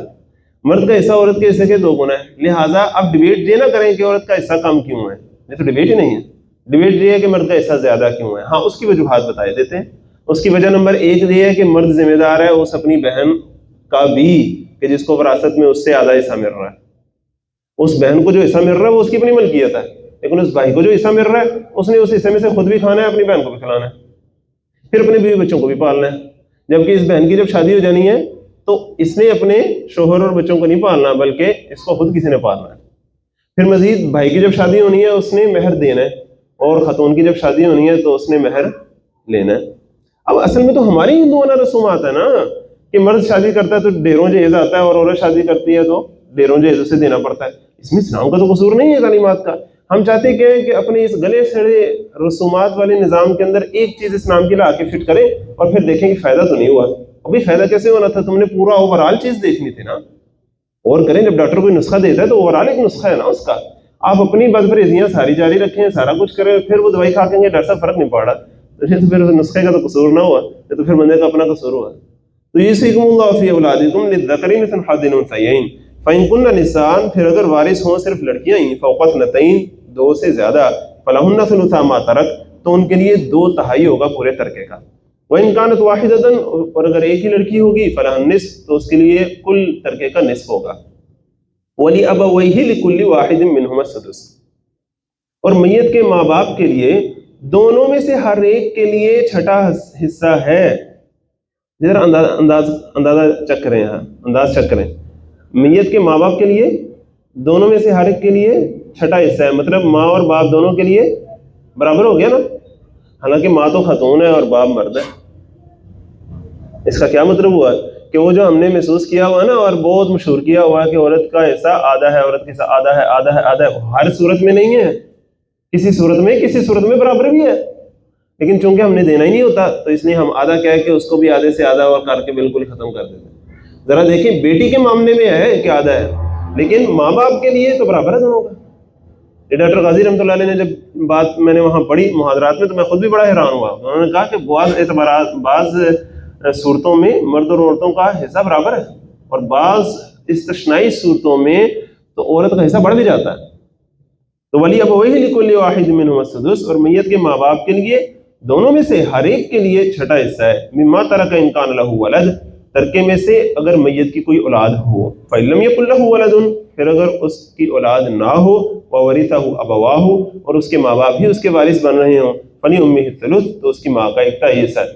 مرد کا حصہ عورت کے حصے کے 2 گنا ہے۔ لہٰذا اب ڈیبیٹ یہ نہ کریں کہ عورت کا حصہ کم کیوں ہے، یہ تو ڈیبیٹ ہی نہیں ہے۔ ڈیبیٹ یہ ہے کہ مرد کا حصہ زیادہ کیوں ہے۔ ہاں، اس کی وجوہات بتائے دیتے ہیں۔ اس کی وجہ نمبر 1 یہ ہے کہ مرد ذمہ دار ہے اس اپنی بہن کا بھی کہ جس کو وراثت میں اس سے آدھا حصہ مل رہا ہے۔ اس بہن کو جو حصہ مل رہا ہے وہ اس کی اپنی ملکیت ہے، لیکن اس بھائی کو جو حصہ مل رہا ہے اس نے اس حصے میں سے خود بھی کھانا ہے، اپنی بہن کو بھی کھلانا ہے، پھر اپنے بیوی بچوں کو بھی پالنا ہے۔ جبکہ اس بہن کی جب شادی ہو جانی ہے تو اس نے اپنے شوہر اور بچوں کو نہیں پالنا بلکہ اس کو خود کسی نے پالنا ہے۔ پھر مزید بھائی کی جب شادی ہونی ہے اس نے مہر دینا ہے، اور خاتون کی جب شادی ہونی ہے تو اس نے مہر لینا ہے۔ اب اصل میں تو ہماری ہندوانہ رسومات ہے نا کہ مرد شادی کرتا ہے تو ڈھیروں جہیز آتا ہے، اور عورت شادی کرتی ہے تو ڈھیروں جہیز اسے دینا پڑتا ہے۔ اس میں اسلام کا تو قصور نہیں ہے تعلیمات کا۔ ہم چاہتے کیا ہیں کہ اپنے اس گلے سڑے رسومات والے نظام کے اندر ایک چیز اسلام کی لا کے فٹ کریں اور پھر دیکھیں کہ فائدہ تو نہیں ہوا۔ ابھی فائدہ کیسے ہونا تھا، تم نے پورا اوورال چیز دیکھنی تھی نا۔ اور کریں، جب ڈاکٹر کوئی نسخہ دیتا ہے تو اوورال ایک نسخہ ہے نا اس کا۔ آپ اپنی بدپریزیاں ساری جاری رکھیں، سارا کچھ کریں، پھر وہ دوائی کھا کے ڈاکٹر صاحب فرق نہیں پڑ رہا تو پھر نسخے کا تو قصور نہ ہوا، تو پھر بندے کا اپنا قصور ہوا۔ تو یوصیکم اللہ فی اولادکم للذکر مثل حظ الانثیین فإن کن نساء، پھر اگر وارث ہوں صرف لڑکیاں ہی، فوق اثنتین، 2 سے زیادہ، فلہن ثلث ما ترک، تو ان کے لیے 2/3 ہوگا پورے ترکے کا۔ وإن كانت واحدة، اور اگر ایک ہی لڑکی ہوگی، فلہا النصف، تو اس کے لیے کل ترکے کا نصف ہوگا۔ وَلِأَبَوَيْهِ لِكُلِّ وَاحِدٍ مِّنْهُمَا السُّدُسُ، اور میت کے ماں باپ کے لیے دونوں میں سے ہر ایک کے لیے 6واں حصہ ہے۔ ذرا اندازہ چیک کریں، یہاں انداز چیک کریں۔ میت کے ماں باپ کے لیے دونوں میں سے ہر ایک کے لیے 6واں حصہ ہے، مطلب ماں اور باپ دونوں کے لیے برابر ہو گیا نا۔ حالانکہ ماں تو خاتون ہے اور باپ مرد ہے۔ اس کا کیا مطلب ہوا کہ وہ جو ہم نے محسوس کیا ہوا ہے نا اور بہت مشہور کیا ہوا ہے کہ عورت کا حصہ آدھا ہے، عورت کا حصہ آدھا ہے، آدھا ہے، آدھا ہے، ہر صورت میں نہیں ہے، کسی صورت میں برابر بھی ہے، لیکن چونکہ ہم نے دینا ہی نہیں ہوتا تو اس لیے ہم آدھا کہہ کے اس کو بھی آدھے سے آدھا اور کر کے بالکل ختم کر دیتے ہیں۔ ذرا دیکھیں، بیٹی کے معاملے میں ہے کہ آدھا ہے، لیکن ماں باپ کے لیے تو برابر ہے دونوں کا۔ یہ ڈاکٹر غازی رحمۃ اللہ علیہ نے جب بات میں نے وہاں پڑھی محاضرات میں تو میں خود بھی بڑا حیران ہوا۔ انہوں نے کہا کہ بعض صورتوں میں مرد اور عورتوں کا حصہ برابر ہے، اور بعض استثنائی صورتوں میں تو عورت کا حصہ بڑھ بھی جاتا ہے۔ تو وَلِأَبَوَيْهِ لِكُلِّ وَاحِدٍ مِّنْهُمَا السُّدُسُ، اور میت کے ماں باپ کے لیے دونوں میں سے ہر ایک کے لیے 6واں حصہ ہے۔ مِمَّا تَرَكَ إِن كَانَ لَهُ وَلَدٌ، ترکے میں سے اگر میت کی کوئی اولاد ہو، فَإِن لَّمْ يَكُن لَّهُ وَلَدٌ، پھر اگر اس کی اولاد نہ ہو، وَوَرِثَهُ أَبَوَاهُ، اور اس کے ماں باپ بھی اس کے وارث بن رہے ہوں، فَلِأُمِّهِ الثُّلُثُ، تو اس کی ماں کا 1/3 حصہ ہے۔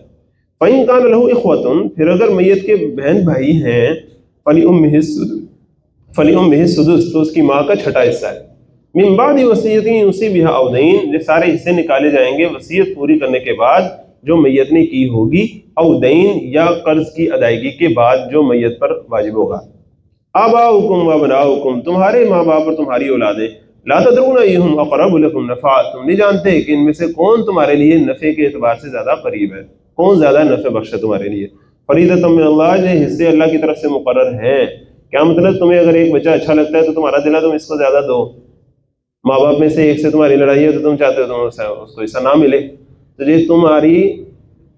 فَإِن كَانَ لَهُ إِخْوَةٌ، پھر اگر میت کے بہن بھائی ہیں، فَلِأُمِّهِ السُّدُسُ، تو اس کی ماں کا 6واں حصہ ہے۔ من بعد وصیۃ یوصی بها أو دین، یہ سارے حصے نکالے جائیں گے وصیت پوری کرنے کے بعد جو میت نے کی ہوگی، او دین، یا قرض کی ادائیگی کے بعد جو میت پر واجب ہوگا۔ آباؤکم وابناؤکم، تمہارے ماں باپ اور تمہاری اولادیں، لا تدرون ایہم اقرب لکم نفعا، تم نہیں جانتے کہ ان میں سے کون تمہارے لیے نفع کے اعتبار سے زیادہ قریب ہے، کون زیادہ نفع بخش ہے تمہارے لیے۔ فریضۃ من اللہ، یہ حصے اللہ کی طرف سے مقرر ہیں۔ کیا مطلب، تمہیں اگر ایک بچہ اچھا لگتا ہے تو تمہارا دل ہے تم اس کو زیادہ دو، ماں باپ میں سے ایک سے تمہاری لڑائی ہے تو تم چاہتے ہو تم اس کو حصہ نہ ملے، تو یہ تمہاری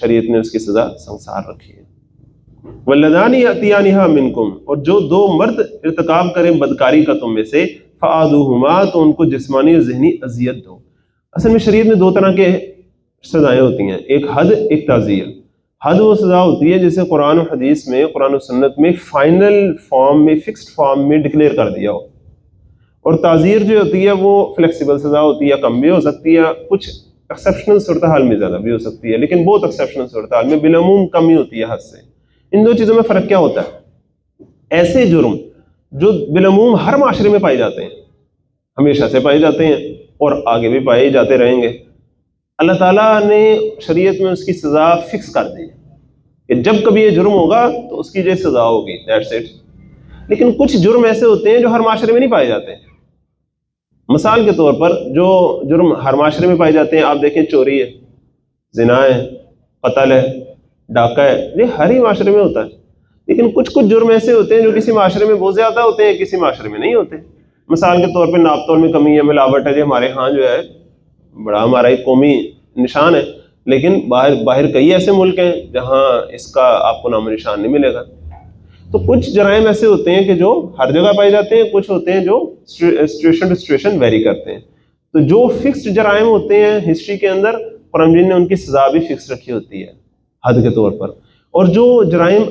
شریعت نے اس کی سزا سنسار رکھی ہے۔ واللذانی یأتیانہا منکم، اور جو دو مرد ارتکاب کریں بدکاری کا تم میں سے، فآذوہما، تو ان کو جسمانی اور ذہنی اذیت دو۔ اصل میں شریعت میں دو طرح کے سزائیں ہوتی ہیں، ایک حد، ایک تعزیر۔ حد وہ سزا ہوتی ہے جسے قرآن و حدیث میں، قرآن و سنت میں فائنل فارم میں، فکسڈ فارم میں ڈکلیئر کر دیا ہو، اور تعزیر جو ہوتی ہے وہ فلیکسیبل سزا ہوتی ہے، کم بھی ہو سکتی ہے، کچھ ایکسیپشنل صورتحال میں زیادہ بھی ہو سکتی ہے، لیکن بہت ایکسیپشنل صورتحال میں بالعموم کم ہی ہوتی ہے حد سے۔ ان دو چیزوں میں فرق کیا ہوتا ہے؟ ایسے جرم جو بالعموم ہر معاشرے میں پائے جاتے ہیں، ہمیشہ سے پائے جاتے ہیں اور آگے بھی پائے جاتے رہیں گے، اللہ تعالیٰ نے شریعت میں اس کی سزا فکس کر دی کہ جب کبھی یہ جرم ہوگا تو اس کی جو سزا ہوگی، دیٹس اٹ۔ لیکن کچھ جرم ایسے ہوتے ہیں جو ہر معاشرے میں نہیں پائے جاتے ہیں۔ مثال کے طور پر جو جرم ہر معاشرے میں پائے جاتے ہیں، آپ دیکھیں چوری ہے، زنا ہے، قتل ہے، ڈاکہ ہے، یہ ہر ہی معاشرے میں ہوتا ہے۔ لیکن کچھ جرم ایسے ہوتے ہیں جو کسی معاشرے میں بہت زیادہ ہوتے ہیں، کسی معاشرے میں نہیں ہوتے۔ مثال کے طور پہ ناپ تول میں کمی ہے، ملاوٹ ہے، جو ہمارے ہاں جو ہے بڑا ہمارا ایک قومی نشان ہے، لیکن باہر کئی ایسے ملک ہیں جہاں اس کا آپ کو نام و نشان نہیں ملے گا۔ تو کچھ جرائم ایسے ہوتے ہیں کہ جو ہر جگہ پائے جاتے ہیں، کچھ ہوتے ہیں جو سچویشن ٹو سچویشن ویری کرتے ہیں۔ تو جو فکسڈ جرائم ہوتے ہیں ہسٹری کے اندر، قرآن مجید نے ان کی سزا بھی فکس رکھی ہوتی ہے حد کے طور پر۔ اور جو جرائم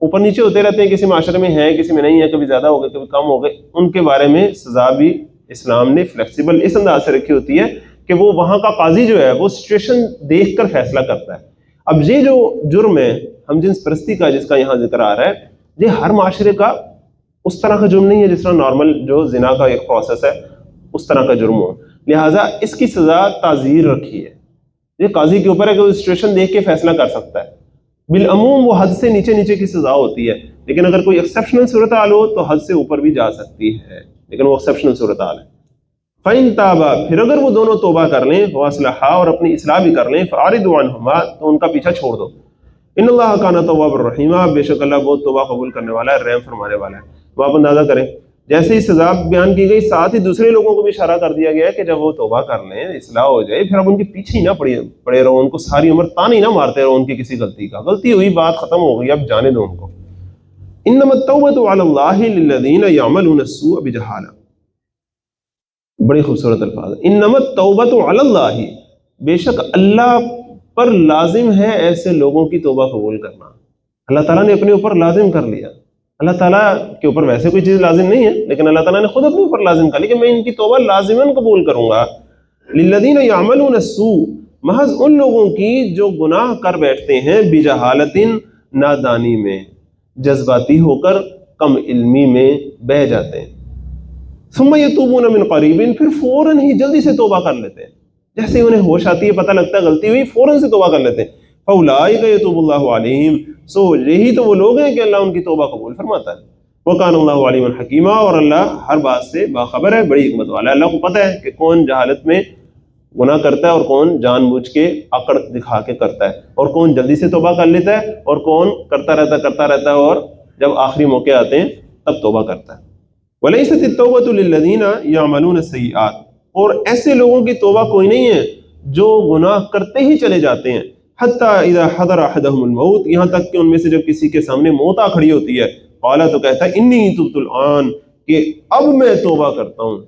اوپر نیچے ہوتے رہتے ہیں، کسی معاشرے میں ہیں، کسی میں نہیں ہے، کبھی زیادہ ہو گئے، کبھی کم ہو گئے، ان کے بارے میں سزا بھی اسلام نے فلیکسیبل اس انداز سے رکھی ہوتی ہے کہ وہ وہاں کا قاضی جو ہے وہ سچویشن دیکھ کر فیصلہ کرتا ہے۔ اب یہ جو جرم ہے ہم جنس پرستی کا، جس کا یہاں ذکر آ رہا ہے، یہ ہر معاشرے کا اس طرح کا جرم نہیں ہے جس طرح نارمل جو زنا کا ایک پروسیس ہے اس طرح کا جرم ہو، لہٰذا اس کی سزا تعزیر رکھی ہے۔ یہ قاضی کے اوپر ہے کہ وہ سچویشن دیکھ کے فیصلہ کر سکتا ہے۔ بالعموم وہ حد سے نیچے کی سزا ہوتی ہے، لیکن اگر کوئی ایکسیپشنل صورتحال ہو تو حد سے اوپر بھی جا سکتی ہے، لیکن وہ ایکسیپشنل صورتحال ہے۔ فَإِن تَابَا، پھر اگر وہ دونوں توبہ کر لیں، وَأَصْلَحَا، اور اپنی اصلاح بھی کر لیں، فَأَعْرِضُ عَنْهُمَا، تو ان کا پیچھا چھوڑ دو۔ ان اللہ کان توابا الرحیما، بے شک اللہ بہت توبہ قبول کرنے والا ہے، رحم فرمانے والا ہے۔ تو آپ اندازہ کریں، جیسے ہی سزا بیان کی گئی، ساتھ ہی دوسرے لوگوں کو بھی اشارہ کر دیا گیا ہے کہ جب وہ توبہ کر لیں، اصلاح ہو جائے، پھر اب ان کے پیچھے ہی نہ پڑے رہو، ان کو ساری عمر تانے نہ مارتے رہو ان کی کسی غلطی کا۔ غلطی ہوئی، بات ختم ہو گئی، اب جانے دو ان کو۔ انما التوبۃ علی اللہ للذین یعملون السوء بجہالہ، بڑی خوبصورت الفاظ۔ انما التوبۃ علی اللہ، بے شک اللہ پر لازم ہے ایسے لوگوں کی توبہ قبول کرنا۔ اللہ تعالیٰ نے اپنے اوپر لازم کر لیا۔ اللہ تعالیٰ کے اوپر ویسے کوئی چیز لازم نہیں ہے، لیکن اللہ تعالیٰ نے خود اپنے اوپر لازم کر لی کہ میں ان کی توبہ لازماً قبول کروں گا۔ للذین یعملون السوء، محض ان لوگوں کی جو گناہ کر بیٹھتے ہیں، بجہالۃ، نادانی میں، جذباتی ہو کر، کم علمی میں بہہ جاتے ہیں۔ ثم یتوبون من قریب، پھر فوراً ہی جلدی سے توبہ کر لیتے ہیں، جیسے ہی انہیں ہوش آتی ہے، پتہ لگتا ہے غلطی ہوئی، فوراً سے توبہ کر لیتے ہیں۔ فاولئک یتوب اللہ علیہم، سو یہی تو وہ لوگ ہیں کہ اللہ ان کی توبہ قبول فرماتا ہے۔ وکان اللہ علیما حکیما، اور اللہ ہر بات سے باخبر ہے، بڑی حکمت والا ہے۔ اللہ کو پتہ ہے کہ کون جہالت میں گناہ کرتا ہے اور کون جان بوجھ کے اکڑ دکھا کے کرتا ہے، اور کون جلدی سے توبہ کر لیتا ہے اور کون کرتا رہتا ہے اور جب آخری موقع آتے ہیں تب توبہ کرتا ہے۔ وَلَيْسَتِ التَّوْبَةُ لِلَّذِينَ يَعْمَلُونَ السَّيِّئَاتِ، اور ایسے لوگوں کی توبہ کوئی نہیں ہے جو گناہ کرتے ہی چلے جاتے ہیں، حَتَّى إِذَا حَضَرَ أَحَدَهُمُ الْمَوْتُ، یہاں تک کہ ان میں سے جب کسی کے سامنے موت آ کھڑی ہوتی ہے، قَالَ، تو کہتا ہے، إِنِّي تُبْتُ الْآنَ، کہ اب میں توبہ کرتا ہوں۔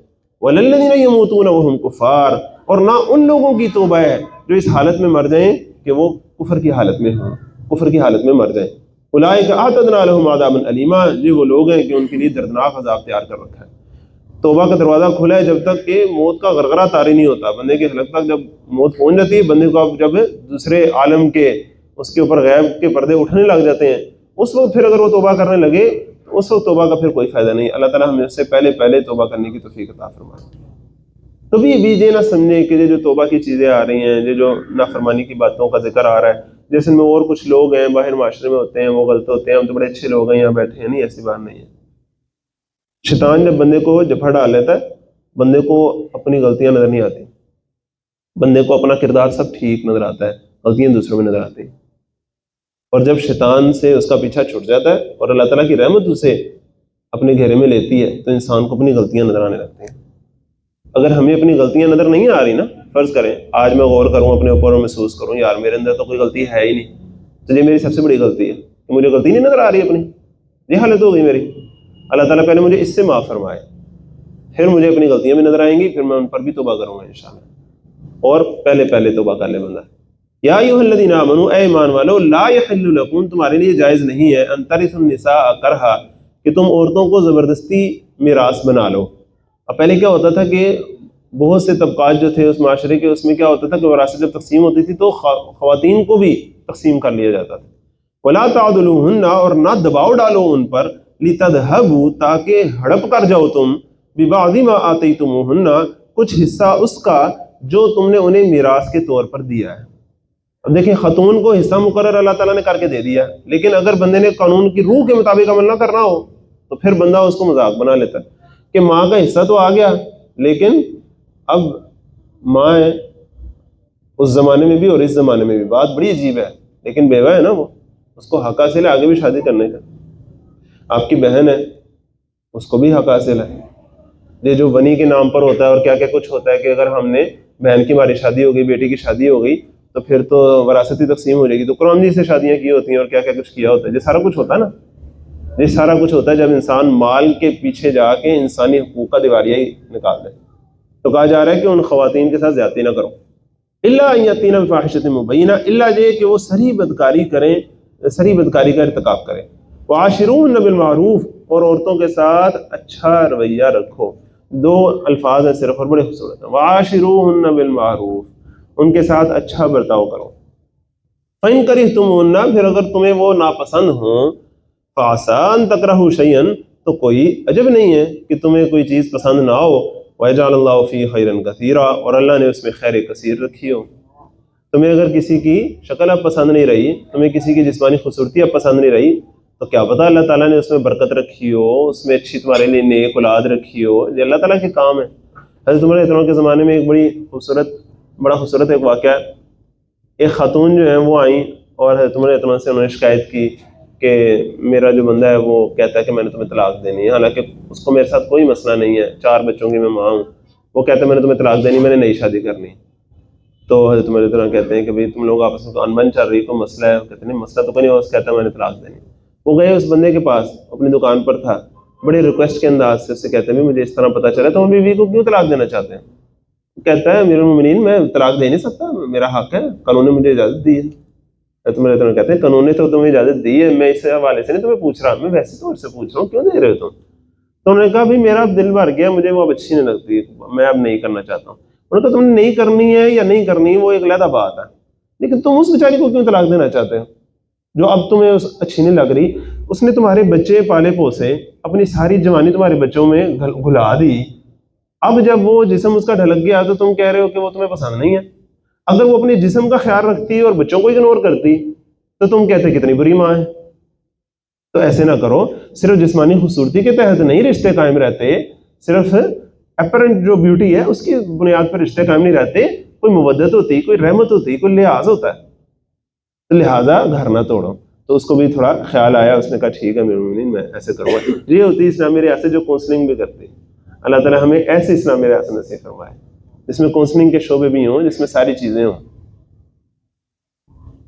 وَلَلَّذِينَ يَمُوتُونَ وَهُمْ كُفَّارٌ، اور نہ ان لوگوں کی توبہ ہے جو اس حالت میں مر جائیں کہ وہ کفر کی حالت میں ہوں، کفر کی حالت میں مر جائیں۔ اولئک اعتدنا لهم عذابا الیما، یہ وہ لوگ ہیں کہ ان کے لیے دردناک عذاب تیار کر رکھا ہے۔ توبہ کا دروازہ کھلا ہے جب تک کہ موت کا غرغرہ طاری نہیں ہوتا، بندے کے حلق تک جب موت پہنچ جاتی ہے، بندے کو جب دوسرے عالم کے اس کے اوپر غیب کے پردے اٹھنے لگ جاتے ہیں، اس وقت پھر اگر وہ توبہ کرنے لگے تو اس وقت توبہ کا پھر کوئی فائدہ نہیں۔ اللہ تعالیٰ ہمیں اس سے پہلے توبہ کرنے کی توفیق عطا فرمائے۔ کبھی بھی یہ نہ سمجھیں کہ یہ جو توبہ کی چیزیں آ رہی ہیں، یہ جو نافرمانی کی باتوں کا ذکر آ رہا ہے، جیسے میں اور کچھ لوگ ہیں باہر معاشرے میں ہوتے ہیں وہ غلط ہوتے ہیں، ہم تو بڑے اچھے لوگ ہیں یہاں بیٹھے ہیں، نہیں، ایسی بات نہیں ہے۔ شیطان جب بندے کو جفا ڈال لیتا ہے، بندے کو اپنی غلطیاں نظر نہیں آتی، بندے کو اپنا کردار سب ٹھیک نظر آتا ہے، غلطیاں دوسروں میں نظر آتی ہیں۔ اور جب شیطان سے اس کا پیچھا چھوٹ جاتا ہے اور اللہ تعالیٰ کی رحمت اسے اپنے گھیرے میں لیتی ہے تو انسان کو اپنی غلطیاں نظر آنے لگتی ہیں۔ اگر ہمیں اپنی غلطیاں نظر نہیں آ رہی نا فرض کریں آج میں غور کروں اپنے اوپر اور محسوس کروں یار میرے اندر تو کوئی غلطی ہے ہی نہیں، تو یہ میری سب سے بڑی غلطی ہے کہ مجھے غلطی نہیں نظر آ رہی اپنی، یہ حالت ہو گئی میری۔ اللہ تعالیٰ پہلے مجھے اس سے معاف فرمائے، پھر مجھے اپنی غلطیاں بھی نظر آئیں گی، پھر میں ان پر بھی توبہ کروں گا انشاءاللہ، اور پہلے توبہ کر لے بندہ۔ یا ایھا الذین آمنوا، اے ایمان والو، لا یحل لکم، تمہارے لیے جائز نہیں ہے، ان ترثوا النساء کرہا، کہ تم عورتوں کو زبردستی میراث بنا لو۔ اب پہلے کیا ہوتا تھا کہ بہت سے طبقات جو تھے اس معاشرے کے، اس میں کیا ہوتا تھا کہ وراثت جب تقسیم ہوتی تھی تو خواتین کو بھی تقسیم کر لیا جاتا تھا۔ ولا تعضلوہن، اور نہ دباؤ ڈالو ان پر، لتذہبوا، تاکہ ہڑپ کر جاؤ تم، ببعض ما آتیتموہن، کچھ حصہ اس کا جو تم نے انہیں میراث کے طور پر دیا ہے۔ اب دیکھیں خاتون کو حصہ مقرر اللہ تعالیٰ نے کر کے دے دیا، لیکن اگر بندے نے قانون کی روح کے مطابق عمل نہ کرنا ہو تو پھر بندہ اس کو مذاق بنا لیتا ہے کہ ماں کا حصہ تو آ گیا، لیکن اب ماں ہے اس زمانے میں بھی اور اس زمانے میں بھی، بات بڑی عجیب ہے، لیکن بیوہ ہے نا وہ، اس کو حق حاصل ہے آگے بھی شادی کرنے کا۔ آپ کی بہن ہے اس کو بھی حق حاصل ہے، یہ جو ونی کے نام پر ہوتا ہے اور کیا کیا کچھ ہوتا ہے کہ اگر ہم نے بہن کی ہماری شادی ہو گئی، بیٹی کی شادی ہو گئی تو پھر تو وراثتی تقسیم ہو جائے گی، تو قرآن جی سے شادیاں کی ہوتی ہیں اور کیا کیا کچھ کیا ہوتا ہے، یہ سارا کچھ ہوتا ہے نا، یہ سارا کچھ ہوتا ہے جب انسان مال کے پیچھے جا کے انسانی حقوق کا دیوالیہ ہی نکال دے۔ تو کہا جا رہا ہے کہ ان خواتین کے ساتھ زیادتی نہ کرو، الا ان یاتین بفاحشۃ مبینہ، الا یہ کہ وہ صریح بدکاری کریں، صریح بدکاری کا ارتکاب کریں۔ وعاشروہن بالمعروف، اور عورتوں کے ساتھ اچھا رویہ رکھو۔ دو الفاظ ہیں صرف اور بڑے خوبصورت ہیں، وعاشروہن بالمعروف، ان کے ساتھ اچھا برتاؤ کرو۔ فَإِن كَرِهْتُمُوهُنَّ، پھر اگر تمہیں وہ ناپسند ہوں، فَعَسَىٰ أَن تَكْرَهُوا شَيْئًا، تو کوئی عجب نہیں ہے کہ تمہیں کوئی چیز پسند نہ ہو، وَيَجْعَلَ اللَّهُ فِيهِ خَيْرًا كَثِيرًا، اور اللہ نے اس میں خیر کثیر رکھی ہو۔ تمہیں اگر کسی کی شکل اب پسند نہیں رہی، تمہیں کسی کی جسمانی خوبصورتی اب پسند نہیں رہی، تو کیا پتہ اللہ تعالیٰ نے اس میں برکت رکھی ہو، اس میں اچھی تمہارے لیے نیک اولاد رکھی ہو، یہ اللہ تعالیٰ کے کام ہے۔ حضرت عمر رضی اللہ عنہ کے زمانے میں ایک بڑا خوبصورت ایک واقعہ ہے۔ ایک خاتون جو ہیں وہ آئیں اور حضرت عمر رضی اللہ عنہ سے انہوں نے شکایت کی کہ میرا جو بندہ ہے وہ کہتا ہے کہ میں نے تمہیں طلاق دینی ہے، حالانکہ اس کو میرے ساتھ کوئی مسئلہ نہیں ہے، 4 بچوں کی میں ماں ہوں، وہ کہتا ہے میں نے تمہیں طلاق دینی، میں نے نئی شادی کرنی۔ تو حضرت عمر رضی اللہ عنہ کہتے ہیں کہ بھئی تم لوگ آپس میں تو انبن چل رہی، کوئی مسئلہ ہے؟ کہتے ہیں مسئلہ تو کوئی نہیں، کہتا ہے میں نے طلاق دینی۔ وہ گئے اس بندے کے پاس، اپنی دکان پر تھا، بڑے ریکویسٹ کے انداز سے کہتے ہیں مجھے اس طرح پتہ چلا تو ہم بیوی کو کیوں طلاق دینا چاہتے ہیں؟ کہتا ہے امیر المومنین میں طلاق دے نہیں سکتا، میرا حق ہے، قانون نے مجھے اجازت دی ہے۔ تمہیں کہتے ہیں قانون نے تو تمہیں اجازت دی ہے، میں اس حوالے سے نہیں تمہیں پوچھ رہا، میں ویسے طور سے پوچھ رہا ہوں، کیوں دے رہے ہو تم؟ تو انہوں نے کہا بھائی میرا دل بھر گیا، مجھے وہ اب اچھی نہیں لگتی، میں اب نہیں کرنا چاہتا ہوں۔ انہوں نے کہا تم نے نہیں کرنی ہے یا نہیں کرنی وہ ایک علیحدہ بات ہے، لیکن تم اس بیچاری کو کیوں طلاق دینا چاہتے ہو جو اب تمہیں اچھی نہیں لگ رہی؟ اس نے تمہارے بچے پالے پوسے، اپنی ساری جوانی تمہارے بچوں میں گھلا دی، اب جب وہ جسم اس کا ڈھلک گیا تو تم کہہ رہے ہو کہ وہ تمہیں پسند نہیں ہے۔ اگر وہ اپنے جسم کا خیال رکھتی اور بچوں کو اگنور کرتی تو تم کہتے کتنی بری ماں ہے۔ تو ایسے نہ کرو، صرف جسمانی خوبصورتی کے تحت نہیں رشتے قائم رہتے، صرف اپرنٹ جو بیوٹی ہے اس کی بنیاد پر رشتے قائم نہیں رہتے، کوئی مودت ہوتی، کوئی رحمت ہوتی، کوئی لحاظ ہوتا ہے، تو لہٰذا گھر نہ توڑو۔ تو اس کو بھی تھوڑا خیال آیا، اس نے کہا ٹھیک ہے میرے میں ایسے کروں گا۔ یہ ہوتی ہے اسلامی ریاست جو کونسلنگ بھی کرتی ہے۔ اللہ تعالیٰ ہمیں ایسے اسلامی ریاست نصیب فرمائے جس میں کونسلنگ کے شعبے بھی ہوں، جس میں ساری چیزیں ہوں۔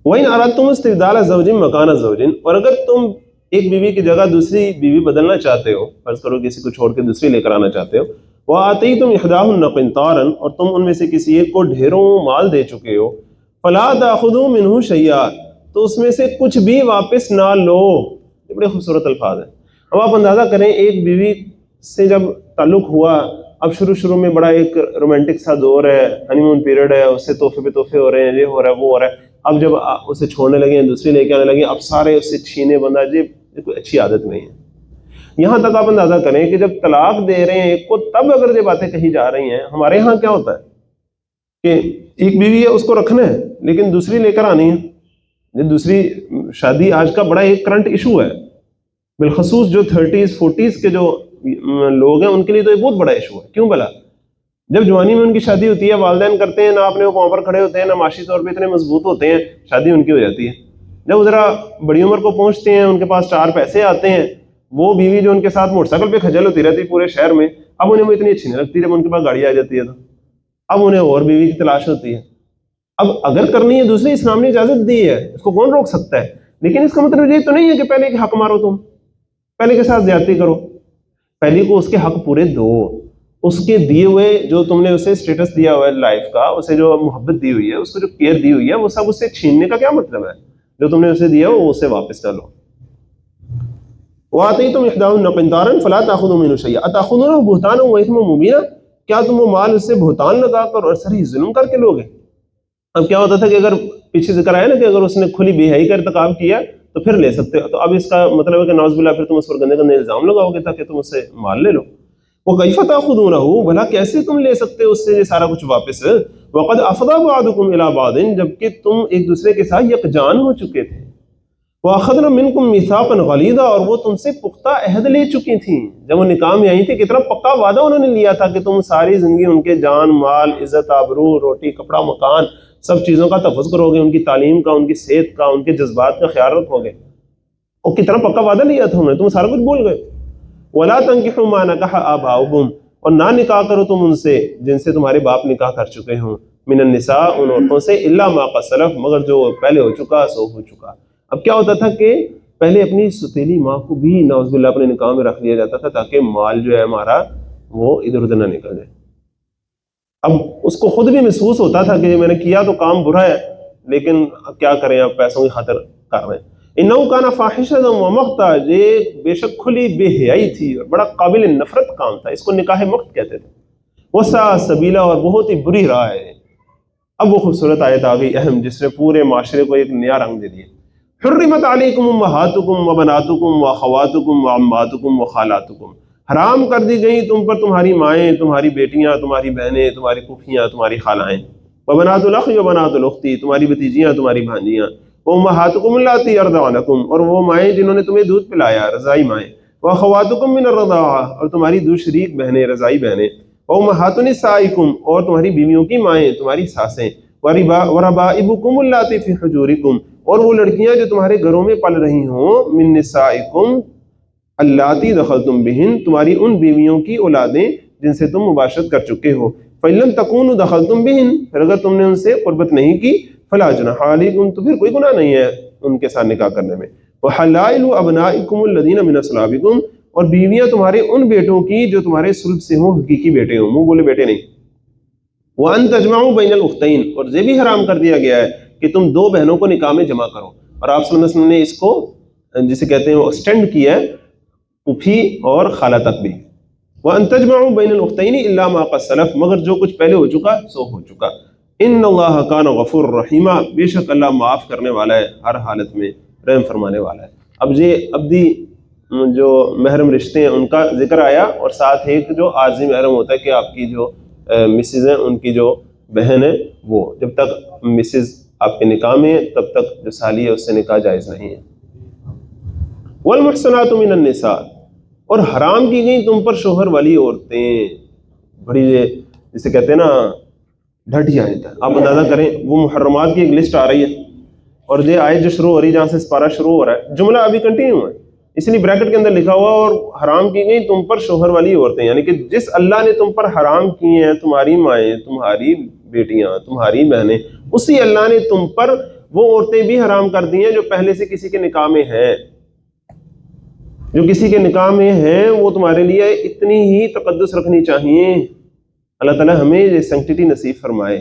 وَإِنْ أَرَدْتُمُ اسْتِبْدَالَ زَوْجٍ مَكَانَ زَوْجٍ، اور اگر تم ایک بیوی کی جگہ دوسری بیوی بدلنا چاہتے ہو، فرض کرو کسی کو چھوڑ کے دوسری لے کر آنا چاہتے ہو، وَآتَيْتُمْ إِحْدَاهُنَّ قِنْطَارًا، اور تم ان میں سے کسی ایک کو ڈھیروں مال دے چکے ہو، فَلَا تَأْخُذُوا مِنْهُ شَيْئًا، تو اس میں سے کچھ بھی واپس نہ لو۔ یہ بڑے خوبصورت الفاظ ہیں۔ اب آپ اندازہ کریں ایک بیوی سے جب تعلق ہوا، اب شروع میں بڑا ایک رومانٹک سا دور ہے، ہنی مون پیریڈ ہے، اس سے تحفے پہ تحفے ہو رہے ہیں، یہ ہو رہا ہے وہ ہو رہا ہے۔ اب جب اسے چھوڑنے لگے ہیں، دوسری لے کے آنے لگے، اب سارے اس سے چھینے بندہ، یہ کوئی اچھی عادت نہیں ہے۔ یہاں تک آپ اندازہ کریں کہ جب طلاق دے رہے ہیں ایک کو، تب اگر یہ باتیں کہی جا رہی ہیں، ہمارے ہاں کیا ہوتا ہے کہ ایک بیوی ہے اس کو رکھنا ہے لیکن دوسری لے کر آنی ہے۔ یہ دوسری شادی آج کا بڑا ایک کرنٹ ایشو ہے، بالخصوص جو 30s 40s کے جو لوگ ہیں ان کے لیے تو یہ بہت بڑا ایشو ہے۔ کیوں بلا؟ جب جوانی میں ان کی شادی ہوتی ہے، والدین کرتے ہیں، نہ اپنے پاؤں پر کھڑے ہوتے ہیں، نہ معاشی طور پہ اتنے مضبوط ہوتے ہیں، شادی ان کی ہو جاتی ہے۔ جب وہ ذرا بڑی عمر کو پہنچتے ہیں، ان کے پاس 4 پیسے آتے ہیں، وہ بیوی جو ان کے ساتھ موٹر سائیکل پہ کھجل ہوتی رہتی پورے شہر میں، اب انہیں وہ اتنی اچھی نہیں لگتی جب ان کے پاس گاڑی آ جاتی ہے تو اب انہیں اور بیوی کی تلاش ہوتی ہے. اب اگر کرنی ہے دوسری، اسلام نے اجازت دی ہے، اس کو کون روک سکتا ہے؟ لیکن اس کا مطلب یہ تو نہیں ہے کہ پہلے کے حق مارو، تم پہلے کے ساتھ زیادتی کرو. پہلے کو اس کے حق پورے دو، اس کے دیے ہوئے جو تم نے اسے اسٹیٹس دیا ہوا ہے لائف کا، اسے جو محبت دی ہوئی ہے، اس کو جو کیئر دی ہوئی ہے، وہ سب اس سے چھیننے کا کیا مطلب ہے؟ جو تم نے اسے دیا ہو وہ اسے واپس ڈالو. وَآتَيْتُمْ إِحْدَاهُنَّ قِنْطَارًا فَلَا تَأْخُذُوا مِنْهُ شَيْئًا أَتَأْخُذُونَهُ بُهْتَانًا وَإِثْمًا مُبِينًا، کیا تم وہ مال اس سے بہتان لگا کر اور صریح ظلم کر کے لوگے؟ اب کیا ہوتا تھا کہ اگر پیچھے ذکر آیا نا کہ اگر اس نے کھلی بے حیائی کا ارتکاب کیا تو پھر لے سکتے ہو، تو اب اس کا مطلب ہے کہ نعوذ باللہ پھر تم اس پر گندے گندے الزام لگاؤ گے تاکہ تم اس سے مال لے لو. وَكَيْفَ تَأْخُذُونَهُ، بھلا کیسے تم لے سکتے ہو اس سے یہ سارا کچھ واپس؟ وَقَدْ أَفْضَىٰ بَعْضُكُمْ إِلَىٰ بَعْضٍ، جبکہ تم ایک دوسرے کے ساتھ یکجان ہو چکے تھے. وَأَخَذْنَا مِنْكُمْ مِيثَاقًا غَلِيظًا، اور وہ تم سے پختہ عہد لے چکی تھیں جب وہ نکاح میں آئی تھی. کتنا پکا وعدہ انہوں نے لیا تھا کہ تم ساری زندگی ان کے جان مال عزت آبرو روٹی کپڑا مکان سب چیزوں کا تحفظ کرو گے، ان کی تعلیم کا، ان کی صحت کا، ان کے جذبات کا خیال رکھو گے. اور کتنا پکا وعدہ لیا تھا انہوں نے، تم سارا کچھ بھول گئے. وَلَا تَنكِحُوا مَا نَكَحَ آبَاؤُكُمْ، اور نہ نکاح کرو تم ان سے جن سے تمہارے باپ نکاح کر چکے ہوں، من النساء، ان عورتوں سے، الا ما قد سلف، مگر جو پہلے ہو چکا سو ہو چکا. اب کیا ہوتا تھا کہ پہلے اپنی ستیلی ماں کو بھی نعوذ باللہ اپنے نکاح میں رکھ لیا جاتا تھا تاکہ مال جو ہے ہمارا وہ ادھر ادھر نہ نکل جائے. اب اس کو خود بھی محسوس ہوتا تھا کہ میں نے کیا تو کام برا ہے، لیکن اب کیا کریں، اب پیسوں کی خاطر کر رہے ہیں. انہو کانا فاحشۃ ومقتا، یہ بے شک کھلی بے حیائی تھی اور بڑا قابل نفرت کام تھا، اس کو نکاح مقت کہتے تھے. وساء سبیلا، اور بہت ہی بری راہ ہے. اب وہ خوبصورت آیت آ گئی اہم، جس نے پورے معاشرے کو ایک نیا رنگ دے دیا. حرمت علیکم امہاتکم وبناتکم واخواتکم وعماتکم وخالاتکم، حرام کر دی گئی تم پر تمہاری مائیں، تمہاری بیٹیاں، تمہاری بہنیں، تمہاری پھوپھیاں، تمہاری خالائیں. وبنات الاخ وبنات الاخت، تمہاری بھتیجیاں، تمہاری بھانجیاں. وامہاتکم اللاتی ارضعنکم، اور وہ مائیں جنہوں نے تمہیں دودھ پلایا، رضائی مائیں. واخواتکم من الرضاعہ، اور تمہاری دو شریک بہنیں، رضائی بہنیں. وامہات نسائکم، اور تمہاری بیویوں کی مائیں، تمہاری ساسیں. وربائبکم اللاتی فی حجورکم، اور وہ لڑکیاں جو تمہارے گھروں میں پل رہی ہوں، من نسائکم اللاتی دخلتم بہن، تمہاری ان بیویوں کی اولادیں جن سے تم مباشرت کر چکے ہو. فَإِن لَمْ تَكُونُوا دَخَلْتُمْ بِهِنْ، پھر اگر تم نے ان سے قربت نہیں کی، فَلَا جُنَاحَ عَلَيْكُمْ، تو پھر کوئی گناہ نہیں ہے ان کے ساتھ نکاح کرنے میں. وَحَلَائِلُ أَبْنَائِكُمُ الَّذِينَ مِنْ أَصْلَابِكُمْ، اور بیویاں تمہارے ان بیٹوں کی جو تمہارے صلب سے ہوں، حقیقی بیٹے ہوں، منہ بولے بیٹے نہیں. وَأَن تَجْمَعُوا بَيْنَ الْأُخْتَيْنِ، اور یہ بھی حرام کر دیا گیا ہے کہ تم دو بہنوں کو نکاح میں جمع کرو. اور آپ صلی اللہ علیہ وسلم نے اس کو جسے کہتے ہیں وہ ایکسٹینڈ کیا ہے پھوپھی اور خالہ تک بھی. وَأَن تَجْمَعُوا بَيْنَ الْأُخْتَيْنِ إِلَّا مَا قَدْ سَلَفَ، مگر جو کچھ پہلے ہو چکا سو ہو چکا. إِنَّ اللَّهَ كَانَ غَفُورًا رَحِيمًا، بے شک اللہ معاف کرنے والا ہے، ہر حالت میں رحم فرمانے والا ہے. اب یہ ابدی جو محرم رشتے ہیں ان کا ذکر آیا، اور ساتھ ایک جو عارضی محرم ہوتا ہے کہ آپ کی جو مسز ہیں ان کی جو بہن ہے، وہ جب تک مسز آپ کے نکاح میں ہے تب تک جو سالی ہے اس سے نکاح جائز نہیں ہے. والمحصنات من النساء، اور حرام کی گئی تم پر شوہر والی عورتیں. بڑی جسے کہتے ہیں نا ڈھٹی آیت ہے. آپ اندازہ کریں وہ محرمات کی ایک لسٹ آ رہی ہے، اور یہ آیت جو شروع ہو رہی ہے جہاں سے سپارہ شروع ہو رہا ہے، جملہ ابھی کنٹینیو ہے، اس لیے بریکٹ کے اندر لکھا ہوا اور حرام کی گئی تم پر شوہر والی عورتیں، یعنی کہ جس اللہ نے تم پر حرام کی ہیں، تمہاری مائیں، تمہاری بیٹیاں، تمہاری بہنیں، اسی اللہ نے تم پر وہ عورتیں بھی حرام کر دی ہیں جو پہلے سے کسی کے نکاح میں ہیں. جو کسی کے نکاح میں ہیں وہ تمہارے لیے اتنی ہی تقدس رکھنی چاہیے. اللہ تعالیٰ ہمیں یہ سینکٹیٹی نصیب فرمائے.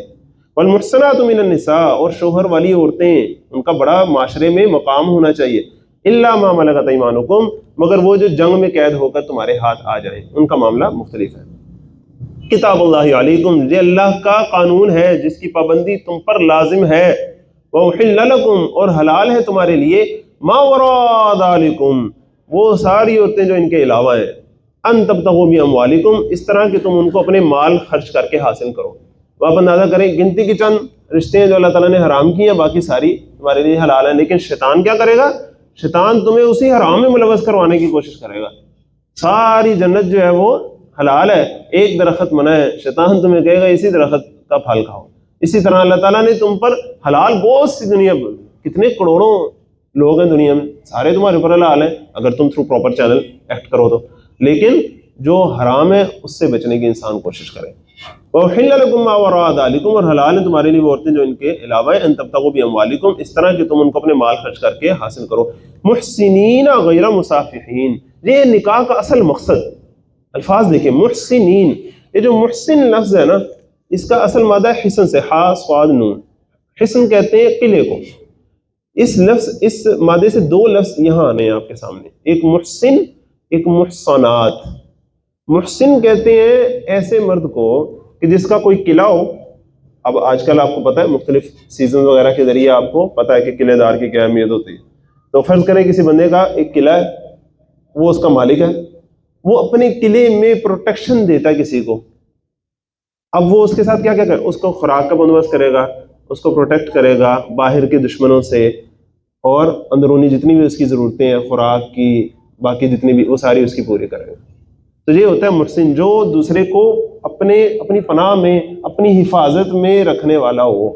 والمحصنات من النساء، اور شوہر والی عورتیں، ان کا بڑا معاشرے میں مقام ہونا چاہیے. الا ما ملکت ایمانکم، مگر وہ جو جنگ میں قید ہو کر تمہارے ہاتھ آ جائیں، ان کا معاملہ مختلف ہے. کتاب اللہ علیکم، یہ اللہ کا قانون ہے جس کی پابندی تم پر لازم ہے. وَأُحِلَّ لَكُمْ، اور حلال ہے تمہارے لیے، ما وراء ذالکم، وہ ساری عورتیں جو ان کے علاوہ ہیں، ان تبتغوا باموالکم، اس طرح کہ تم ان کو اپنے مال خرچ کر کے حاصل کرو. تو آپ اندازہ کریں گنتی کی چند رشتے ہیں جو اللہ تعالیٰ نے حرام کی ہیں، باقی ساری تمہارے لیے حلال ہیں. لیکن شیطان کیا کرے گا؟ شیطان تمہیں اسی حرام میں ملوث کروانے کی کوشش کرے گا. ساری جنت جو ہے وہ حلال ہے، ایک درخت منع ہے، شیطان تمہیں کہے گا اسی درخت کا پھل کھاؤ. اسی طرح اللہ تعالیٰ نے تم پر حلال بہت سی دنیا کتنے کروڑوں لوگ ہیں دنیا میں، سارے تمہارے اوپر حلال ہیں اگر تم تھرو پراپر چینل ایکٹ کرو تو. لیکن جو حرام ہے اس سے بچنے کی انسان کوشش کرے. وَأُحِلَّ لَكُم مَّا وَرَاءَ ذَلِكُم، اور حلال ہیں تمہارے لیے وہ عورتیں جو ان کے علاوہ ہیں، ان تبتغوا بِأَمْوَالِكُم، اس طرح کہ تم ان کو اپنے مال خرچ کر کے حاصل کرو، محسنین غیر مصافحین۔ یہ نکاح کا اصل مقصد، الفاظ دیکھیں، محسنین، یہ جو محسن لفظ ہے نا، اس کا اصل مادہ ہے حسن سے، حا صاد نون، حسن کہتے ہیں قلعے کو۔ اس مادے سے دو لفظ یہاں آنے ہیں آپ کے سامنے، ایک محسن، ایک محسنات۔ محسن کہتے ہیں ایسے مرد کو کہ جس کا کوئی قلعہ ہو۔ اب آج کل آپ کو پتہ ہے مختلف سیزن وغیرہ کے ذریعے آپ کو پتہ ہے کہ قلعے دار کی کیا اہمیت ہوتی ہے۔ تو فرض کریں کسی بندے کا ایک قلعہ ہے، وہ اس کا مالک ہے، وہ اپنے قلعے میں پروٹیکشن دیتا ہے کسی کو۔ اب وہ اس کے ساتھ کیا کرے، اس کو خوراک کا بندوبست کرے گا، اس کو پروٹیکٹ کرے گا باہر کے دشمنوں سے، اور اندرونی جتنی بھی اس کی ضرورتیں ہیں خوراک کی، باقی جتنی بھی، وہ ساری اس کی پوری کرے گا۔ تو یہ ہوتا ہے محسن، جو دوسرے کو اپنی پناہ میں، اپنی حفاظت میں رکھنے والا ہو۔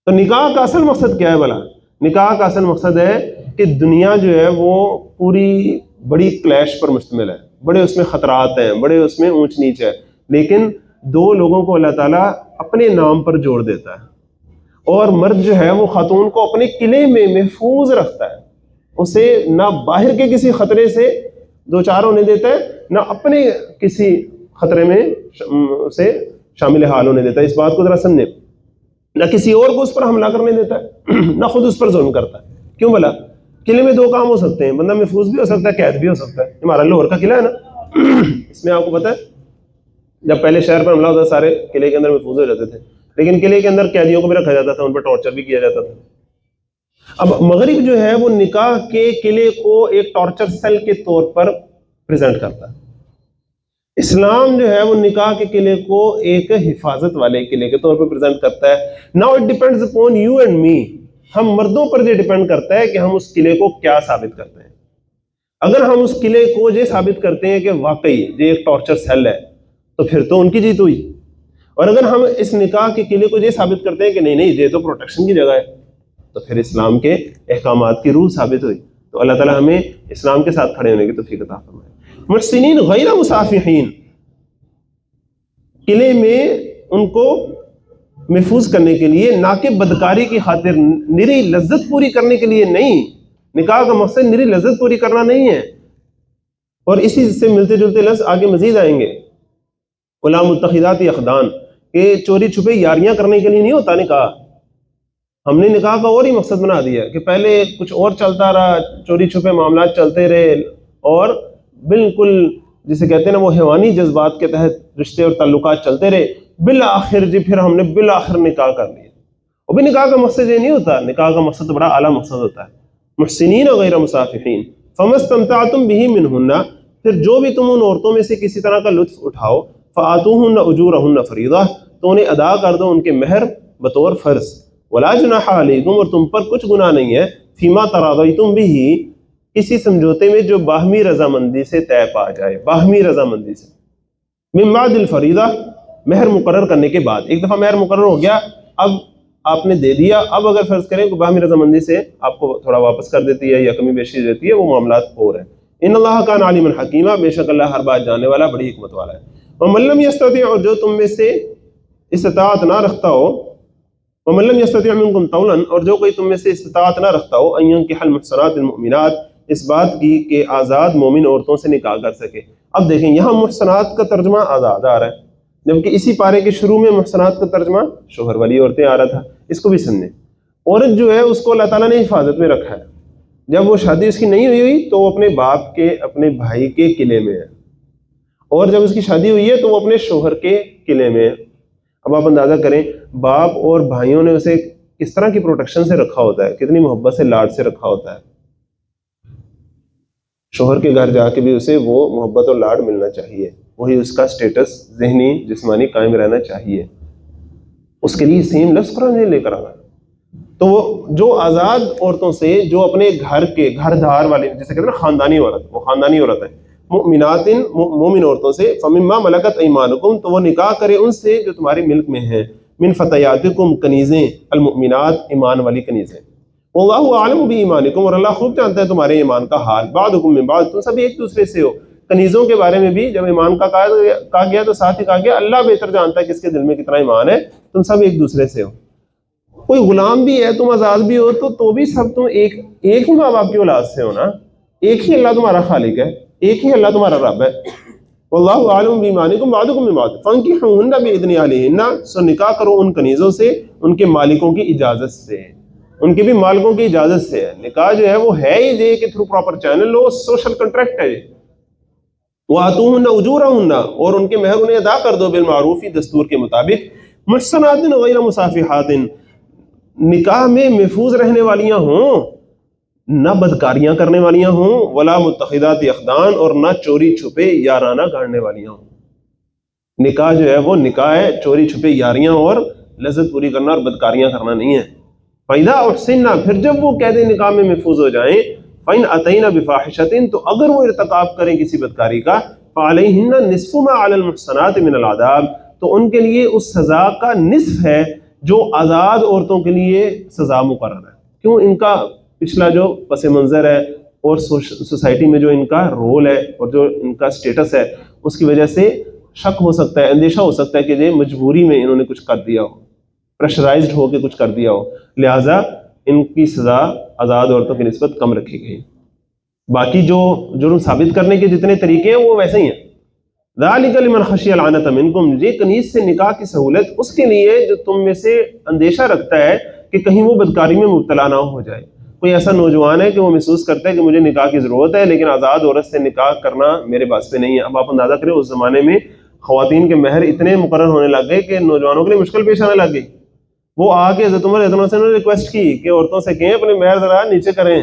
تو نکاح کا اصل مقصد کیا ہے بھلا؟ نکاح کا اصل مقصد ہے کہ دنیا جو ہے وہ پوری بڑی کلیش پر مشتمل ہے، بڑے اس میں خطرات ہیں، بڑے اس میں اونچ نیچ ہے، لیکن دو لوگوں کو اللہ تعالیٰ اپنے نام پر جوڑ دیتا ہے، اور مرد جو ہے وہ خاتون کو اپنے قلعے میں محفوظ رکھتا ہے، اسے نہ باہر کے کسی خطرے سے دو چار ہونے دیتا ہے، نہ اپنے کسی خطرے میں اسے شامل حال ہونے دیتا ہے۔ اس بات کو ذرا سمجھیں، نہ کسی اور کو اس پر حملہ کرنے دیتا ہے، نہ خود اس پر ظلم کرتا ہے۔ کیوں بھلا؟ قلعے میں دو کام ہو سکتے ہیں، بندہ محفوظ بھی ہو سکتا ہے، قید بھی ہو سکتا ہے۔ ہمارا لاہور کا قلعہ ہے نا، اس میں آپ کو پتہ ہے جب پہلے شہر پر حملہ ہوتا تھا سارے قلعے کے اندر محفوظ ہو جاتے تھے، لیکن قلعے کے اندر قیدیوں کو بھی رکھا جاتا تھا، ان پر ٹارچر بھی کیا جاتا تھا۔ اب مغرب جو ہے وہ نکاح کے قلعے کو ایک ٹارچر سیل کے طور پر پریزنٹ کرتا ہے، اسلام جو ہے وہ نکاح کے قلعے کو ایک حفاظت والے قلعے کے طور پر پریزنٹ کرتا ہے۔ Now it depends upon you and me, ہم مردوں پر یہ ڈیپینڈ کرتا ہے کہ ہم اس قلعے کو کیا ثابت کرتے ہیں۔ اگر ہم اس قلعے کو یہ ثابت کرتے ہیں کہ واقعی یہ ایک ٹارچر سیل ہے، تو پھر تو ان کی جیت ہوئی، اور اگر ہم اس نکاح کے قلعے کو یہ ثابت کرتے ہیں کہ نہیں یہ تو پروٹیکشن کی جگہ ہے، تو پھر اسلام کے احکامات کی روح ثابت ہوئی۔ تو اللہ تعالیٰ ہمیں اسلام کے ساتھ کھڑے ہونے کی توفیق عطا فرمائے۔ محسنین غیر مصافحین، قلعے میں ان کو محفوظ کرنے کے لیے، نہ کہ بدکاری کی خاطر، نری لذت پوری کرنے کے لیے نہیں۔ نکاح کا مقصد نری لذت پوری کرنا نہیں ہے، اور اسی سے ملتے جلتے لفظ آگے مزید آئیں گے، وَلَا مُتَّخِذَاتِ أَخْدَانٍ، کہ چوری چھپے یاریاں کرنے کے لیے نہیں ہوتا نکاح۔ ہم نے نکاح کا اور ہی مقصد بنا دیا کہ پہلے کچھ اور چلتا رہا، چوری چھپے معاملات چلتے رہے، اور بالکل جسے کہتے ہیں نا وہ حیوانی جذبات کے تحت رشتے اور تعلقات چلتے رہے، بالآخر جی پھر ہم نے بالآخر نکاح کر لیا۔ وہ بھی نکاح کا مقصد یہ نہیں ہوتا، نکاح کا مقصد بڑا اعلیٰ مقصد ہوتا ہے۔ محسنین غیر مصافحین، فَمَا اسْتَمْتَعْتُم بِهِ مِنْهُنَّ، پھر جو بھی تم ان عورتوں میں سے کسی طرح کا لطف اٹھاؤ، فَآتُوهُنَّ أُجُورَهُنَّ فَرِيضَةً، تو انہیں ادا کر دو ان کے مہر بطور فرض، وَلَا جُنَاحَ عَلَيْكُمْ، اور تم پر کچھ گناہ نہیں ہے، فِيمَا تَرَاضَيْتُم بِهِ، کسی سمجھوتے میں جو باہمی رضامندی سے طے پا جائے، باہمی رضامندی سے، من بعد الفریضہ، مہر مقرر کرنے کے بعد۔ ایک دفعہ مہر مقرر ہو گیا، اب آپ نے دے دیا، اب اگر فرض کریں کہ باہمی رضامندی سے آپ کو تھوڑا واپس کر دیتی ہے یا کمی بیشی دیتی ہے، وہ معاملات اور ہیں۔ ان اللہ کان علیما حکیما، بے شک اللہ ہر بات جاننے والا، بڑی حکمت والا ہے۔ ومن لم یستطع، اور جو تم میں سے استطاعت نہ رکھتا ہو، ومن لم یستطع منکم طولا، اور جو کوئی تم میں سے استطاعت نہ رکھتا ہو، ان ينكح المحصنات المؤمنات، اس بات کی کہ آزاد مومن عورتوں سے نکاح کر سکے۔ اب دیکھیں یہاں محصنات کا ترجمہ آزاد آ رہا ہے، جبکہ اسی پارے کے شروع میں محصنات کا ترجمہ شوہر والی عورتیں آ رہا تھا۔ اس کو بھی سمجھیں، عورت جو ہے اس کو اللہ تعالیٰ نے حفاظت میں رکھا ہے، جب وہ شادی اس کی نہیں ہوئی تو وہ اپنے باپ کے، اپنے بھائی کے قلعے میں ہے، اور جب اس کی شادی ہوئی ہے تو وہ اپنے شوہر کے قلعے میں ہے۔ اب آپ اندازہ کریں باپ اور بھائیوں نے اسے کس طرح کی پروٹیکشن سے رکھا ہوتا ہے، کتنی محبت سے، لاڈ سے رکھا ہوتا ہے۔ شوہر کے گھر جا کے بھی اسے وہ محبت اور لاڈ ملنا چاہیے، وہی اس کا سٹیٹس ذہنی جسمانی قائم رہنا چاہیے، اس کے لیے سیم لفظ قرآن نے لے کر آنا۔ تو وہ جو آزاد عورتوں سے، جو اپنے گھر کے گھر دار والے، جیسے کہتے ہیں نا خاندانی عورت، وہ خاندانی عورت ہے، مؤمنات، مومن عورتوں سے، فمما ملکت ایمانکم، تو وہ نکاح کرے ان سے جو تمہارے ملک میں ہیں، من فتیاتکم، کنیزیں، المؤمنات، ایمان والی کنیزیں، واللہ اعلم بایمانکم، اور اللہ خوب جانتا ہے تمہارے ایمان کا حال، بعضکم من بعض، تم سب ایک دوسرے سے ہو، کنیزوں کے بارے میں بھی جب ایمان کا کہا گیا تو ساتھ ہی کہا گیا اللہ بہتر جانتا ہے کس کے دل میں کتنا ایمان ہے، تم سب ایک دوسرے سے ہو. کوئی غلام بھی ہے، تم آزاد بھی ہو، تو بھی سب تم ایک ہی ماں باپ کی اولاد سے ہو نا. ایک ہی اللہ تمہارا خالق ہے، ایک ہی اللہ تمہارا رب ہے. واللہ اعلم بایمانکم بعضکم من بعض فانکحوہن باذن اہلہن، سو نکاح کرو ان کنیزوں سے ان کے مالکوں کی اجازت سے. ان کے بھی مالکوں کی اجازت سے ہے. نکاح جو ہے وہ ہے ہی دے کہ تھرو پراپر چینل ہو، سوشل کنٹریکٹ ہے. وآتوہن اجورہن، اور ان کے مہر انہیں ادا کر دو بالمعروف، دستور کے مطابق. محصنات غیر مصافحات، نکاح میں محفوظ رہنے والیاں ہوں، نہ بدکاریاں کرنے والیاں ہوں. ولا متخذات اخدان، اور نہ چوری چھپے یارانہ گاڑنے والیاں ہوں. نکاح جو ہے وہ نکاح ہے، چوری چھپے یاریاں اور لذت پوری کرنا اور بدکاریاں کرنا نہیں ہے. فَإِذَا أُحْصِنَّ، پھر جب وہ قید نکاح میں محفوظ ہو جائیں، فَإِنْ أَتَيْنَ بِفَاحِشَةٍ، تو اگر وہ ارتکاب کریں کسی بدکاری کا، فَعَلَيْهِنَّ نِصْفُ مَا عَلَى الْمُحْصَنَاتِ مِنَ الْعَذَابِ، تو ان کے لیے اس سزا کا نصف ہے جو آزاد عورتوں کے لیے سزا مقرر ہے. کیوں؟ ان کا پچھلا جو پس منظر ہے اور سوسائٹی میں جو ان کا رول ہے اور جو ان کا سٹیٹس ہے، اس کی وجہ سے شک ہو سکتا ہے، اندیشہ ہو سکتا ہے کہ یہ مجبوری میں انہوں نے کچھ کر دیا ہو، پریشرائزڈ ہو کے کچھ کر دیا ہو، لہٰذا ان کی سزا آزاد عورتوں کی نسبت کم رکھی گئی. باقی جو جرم ثابت کرنے کے جتنے طریقے ہیں وہ ویسے ہی ہیں. ذالک لمن خشی العنت منکم، یہ کنیز سے نکاح کی سہولت اس کے لیے جو تم میں سے اندیشہ رکھتا ہے کہ کہیں وہ بدکاری میں مبتلا نہ ہو جائے. کوئی ایسا نوجوان ہے کہ وہ محسوس کرتا ہے کہ مجھے نکاح کی ضرورت ہے لیکن آزاد عورت سے نکاح کرنا میرے پاس پہ نہیں ہے. اب آپ اندازہ کریں اس زمانے میں خواتین کے مہر اتنے مقرر ہونے لگ گئے کہ نوجوانوں کے لیے مشکل پیش آنے لگ گئی. وہ آ کے حضرت عمر رضی اللہ عنہ سے ریکویسٹ کی کہ عورتوں سے کہیں اپنے مہر ذرا نیچے کریں،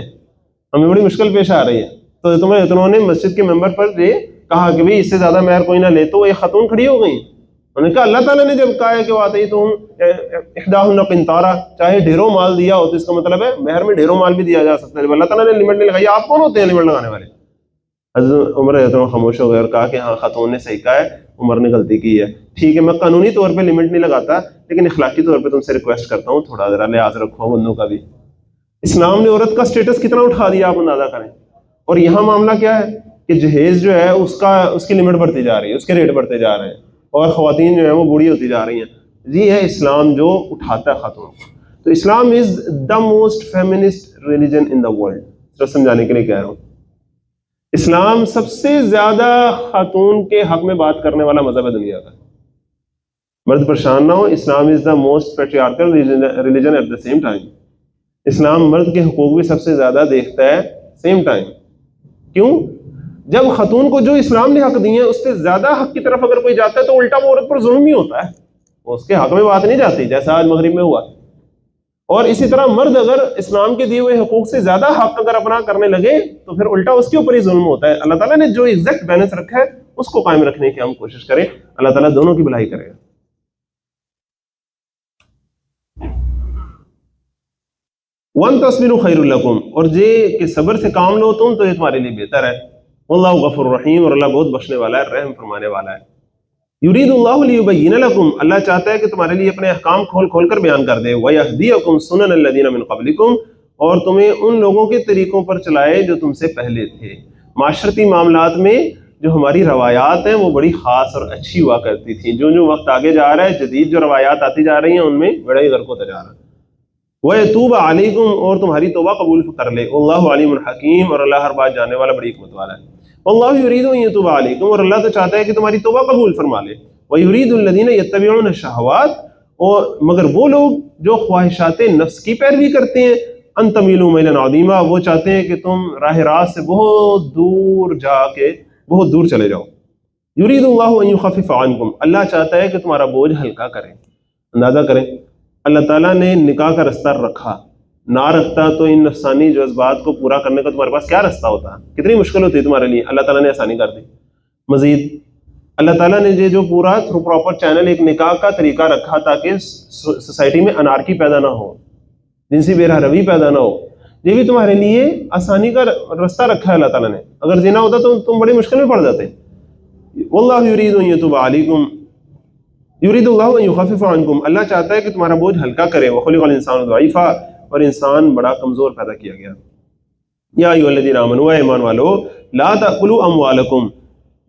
ہمیں بڑی مشکل پیش آ رہی ہے. تو حضرت عمر رضی اللہ عنہ نے مسجد کے ممبر پر یہ کہا کہ بھئی اس سے زیادہ مہر کوئی نہ لے. تو ایک خاتون کھڑی ہو گئی، انہوں نے کہا اللہ تعالیٰ نے جب کہا ہے کہ وآتیتم احداہن قنطارا، چاہے ڈھیروں مال دیا ہو، تو اس کا مطلب ہے مہر میں ڈھیروں مال بھی دیا جا سکتا ہے. جب اللہ تعالیٰ نے لمٹ نہیں لگائی، آپ کون ہوتے ہیں لمٹ لگانے والے؟ حضرت عمر رضی اللہ عنہ خاموش ہو گئے اور کہا کہ ہاں خاتون نے صحیح کہا ہے، عمر نے غلطی کی ہے. ٹھیک ہے، میں قانونی طور پہ لمٹ نہیں لگاتا لیکن اخلاقی طور پہ تم سے ریکویسٹ کرتا ہوں تھوڑا ذرا لحاظ رکھو بندوں کا بھی. اسلام نے عورت کا سٹیٹس کتنا اٹھا دیا آپ اندازہ کریں. اور یہاں معاملہ کیا ہے کہ جہیز جو ہے اس کی لمٹ بڑھتی جا رہی ہے، اس کے ریٹ بڑھتے جا رہے ہیں، اور خواتین جو ہیں وہ بوڑھی ہوتی جا رہی ہیں. یہ ہے اسلام جو اٹھاتا ہے خاتون کو. تو Islam is the most feminist religion in the world. تو سمجھانے کے لیے کہہ رہا ہوں، اسلام سب سے زیادہ خاتون کے حق میں بات کرنے والا مذہب ہے دنیا کا. مرد پریشان نہ ہو، Islam is the most patriarchal religion at the same time. اسلام مرد کے حقوق بھی سب سے زیادہ دیکھتا ہے سیم ٹائم. کیوں؟ جب خاتون کو جو اسلام نے حق دیے ہیں اس سے زیادہ حق کی طرف اگر کوئی جاتا ہے تو الٹا وہ عورت پر ظلم ہی ہوتا ہے، اس کے حق میں بات نہیں جاتی جیسا آج مغرب میں ہوا. اور اسی طرح مرد اگر اسلام کے دیے ہوئے حقوق سے زیادہ حق اگر اپنا کرنے لگے تو پھر الٹا اس کے اوپر ہی ظلم ہوتا ہے. اللہ تعالیٰ نے جو ایگزیکٹ بیلنس رکھا ہے اس کو قائم رکھنے کی ہم کوشش کریں. اللہ تعالیٰ دونوں کی بھلائی کرے گا. وَأَن تَصْبِرُوا خَيْرٌ لَكُمْ، اور یہ کہ صبر سے کام لو تم تو یہ تمہارے لیے بہتر ہے. واللہ غفور رحیم، اور اللہ بہت بخشنے والا ہے، رحم فرمانے والا ہے. یرید اللہ لیبین لکم، اللہ چاہتا ہے کہ تمہارے لیے اپنے احکام کھول کھول کر بیان کر دے. ویہدیکم سنن الذین من قبلکم، اور تمہیں ان لوگوں کے طریقوں پر چلائے جو تم سے پہلے تھے. معاشرتی معاملات میں جو ہماری روایات ہیں وہ بڑی خاص اور اچھی ہوا کرتی تھیں. جو وقت آگے جا رہا ہے جدید جو روایات آتی جا رہی ہیں ان میں بڑا ہی غرق ہوتا جا رہا ہے. وَيَتُوبَ عَلَيْكُمْ، اور تمہاری توبہ قبول کر لے. اللہ علیم الحکیم، اور اللہ ہر بات جاننے والا بڑی حکمت والا ہے. اللہ یرید ان یتوب علیکم، اور اللہ تو چاہتا ہے کہ تمہاری توبہ قبول فرما لے. ویرید الذین یتبعون الشہوات، اور مگر وہ لوگ جو خواہشات نفس کی پیروی کرتے ہیں، ان تمیلوا میلا عظیما، وہ چاہتے ہیں کہ تم راہ راست سے بہت دور جا کے بہت دور چلے جاؤ. یرید اللہ ان یخفف عنکم، اللہ چاہتا ہے کہ تمہارا بوجھ ہلکا کرے. اندازہ کریں اللہ تعالیٰ نے نکاح کا رستہ رکھا، نہ رکھتا تو ان نفسانی جذبات کو پورا کرنے کا تمہارے پاس کیا رستہ ہوتا، کتنی مشکل ہوتی ہے تمہارے لیے. اللہ تعالیٰ نے آسانی کر دی. مزید اللہ تعالیٰ نے یہ جو پورا تھرو پراپر چینل ایک نکاح کا طریقہ رکھا تاکہ سوسائٹی میں انارکی پیدا نہ ہو، جنسی بے روی پیدا نہ ہو. یہ بھی تمہارے لیے آسانی کا رستہ رکھا ہے اللہ تعالیٰ نے. اگر زنا ہوتا تو تم بڑی مشکل میں پڑ جاتے. واللہ یرید ان یتوب علیکم یرید اللہ ان یخفف عنکم، اللہ چاہتا ہے کہ تمہارا بوجھ ہلکا کرے. وخلق الانسان ضعیفا، اور انسان بڑا کمزور پیدا کیا گیا. یا ایھا الذین آمنوا، ایمان والو، لا تأکلوا اموالکم،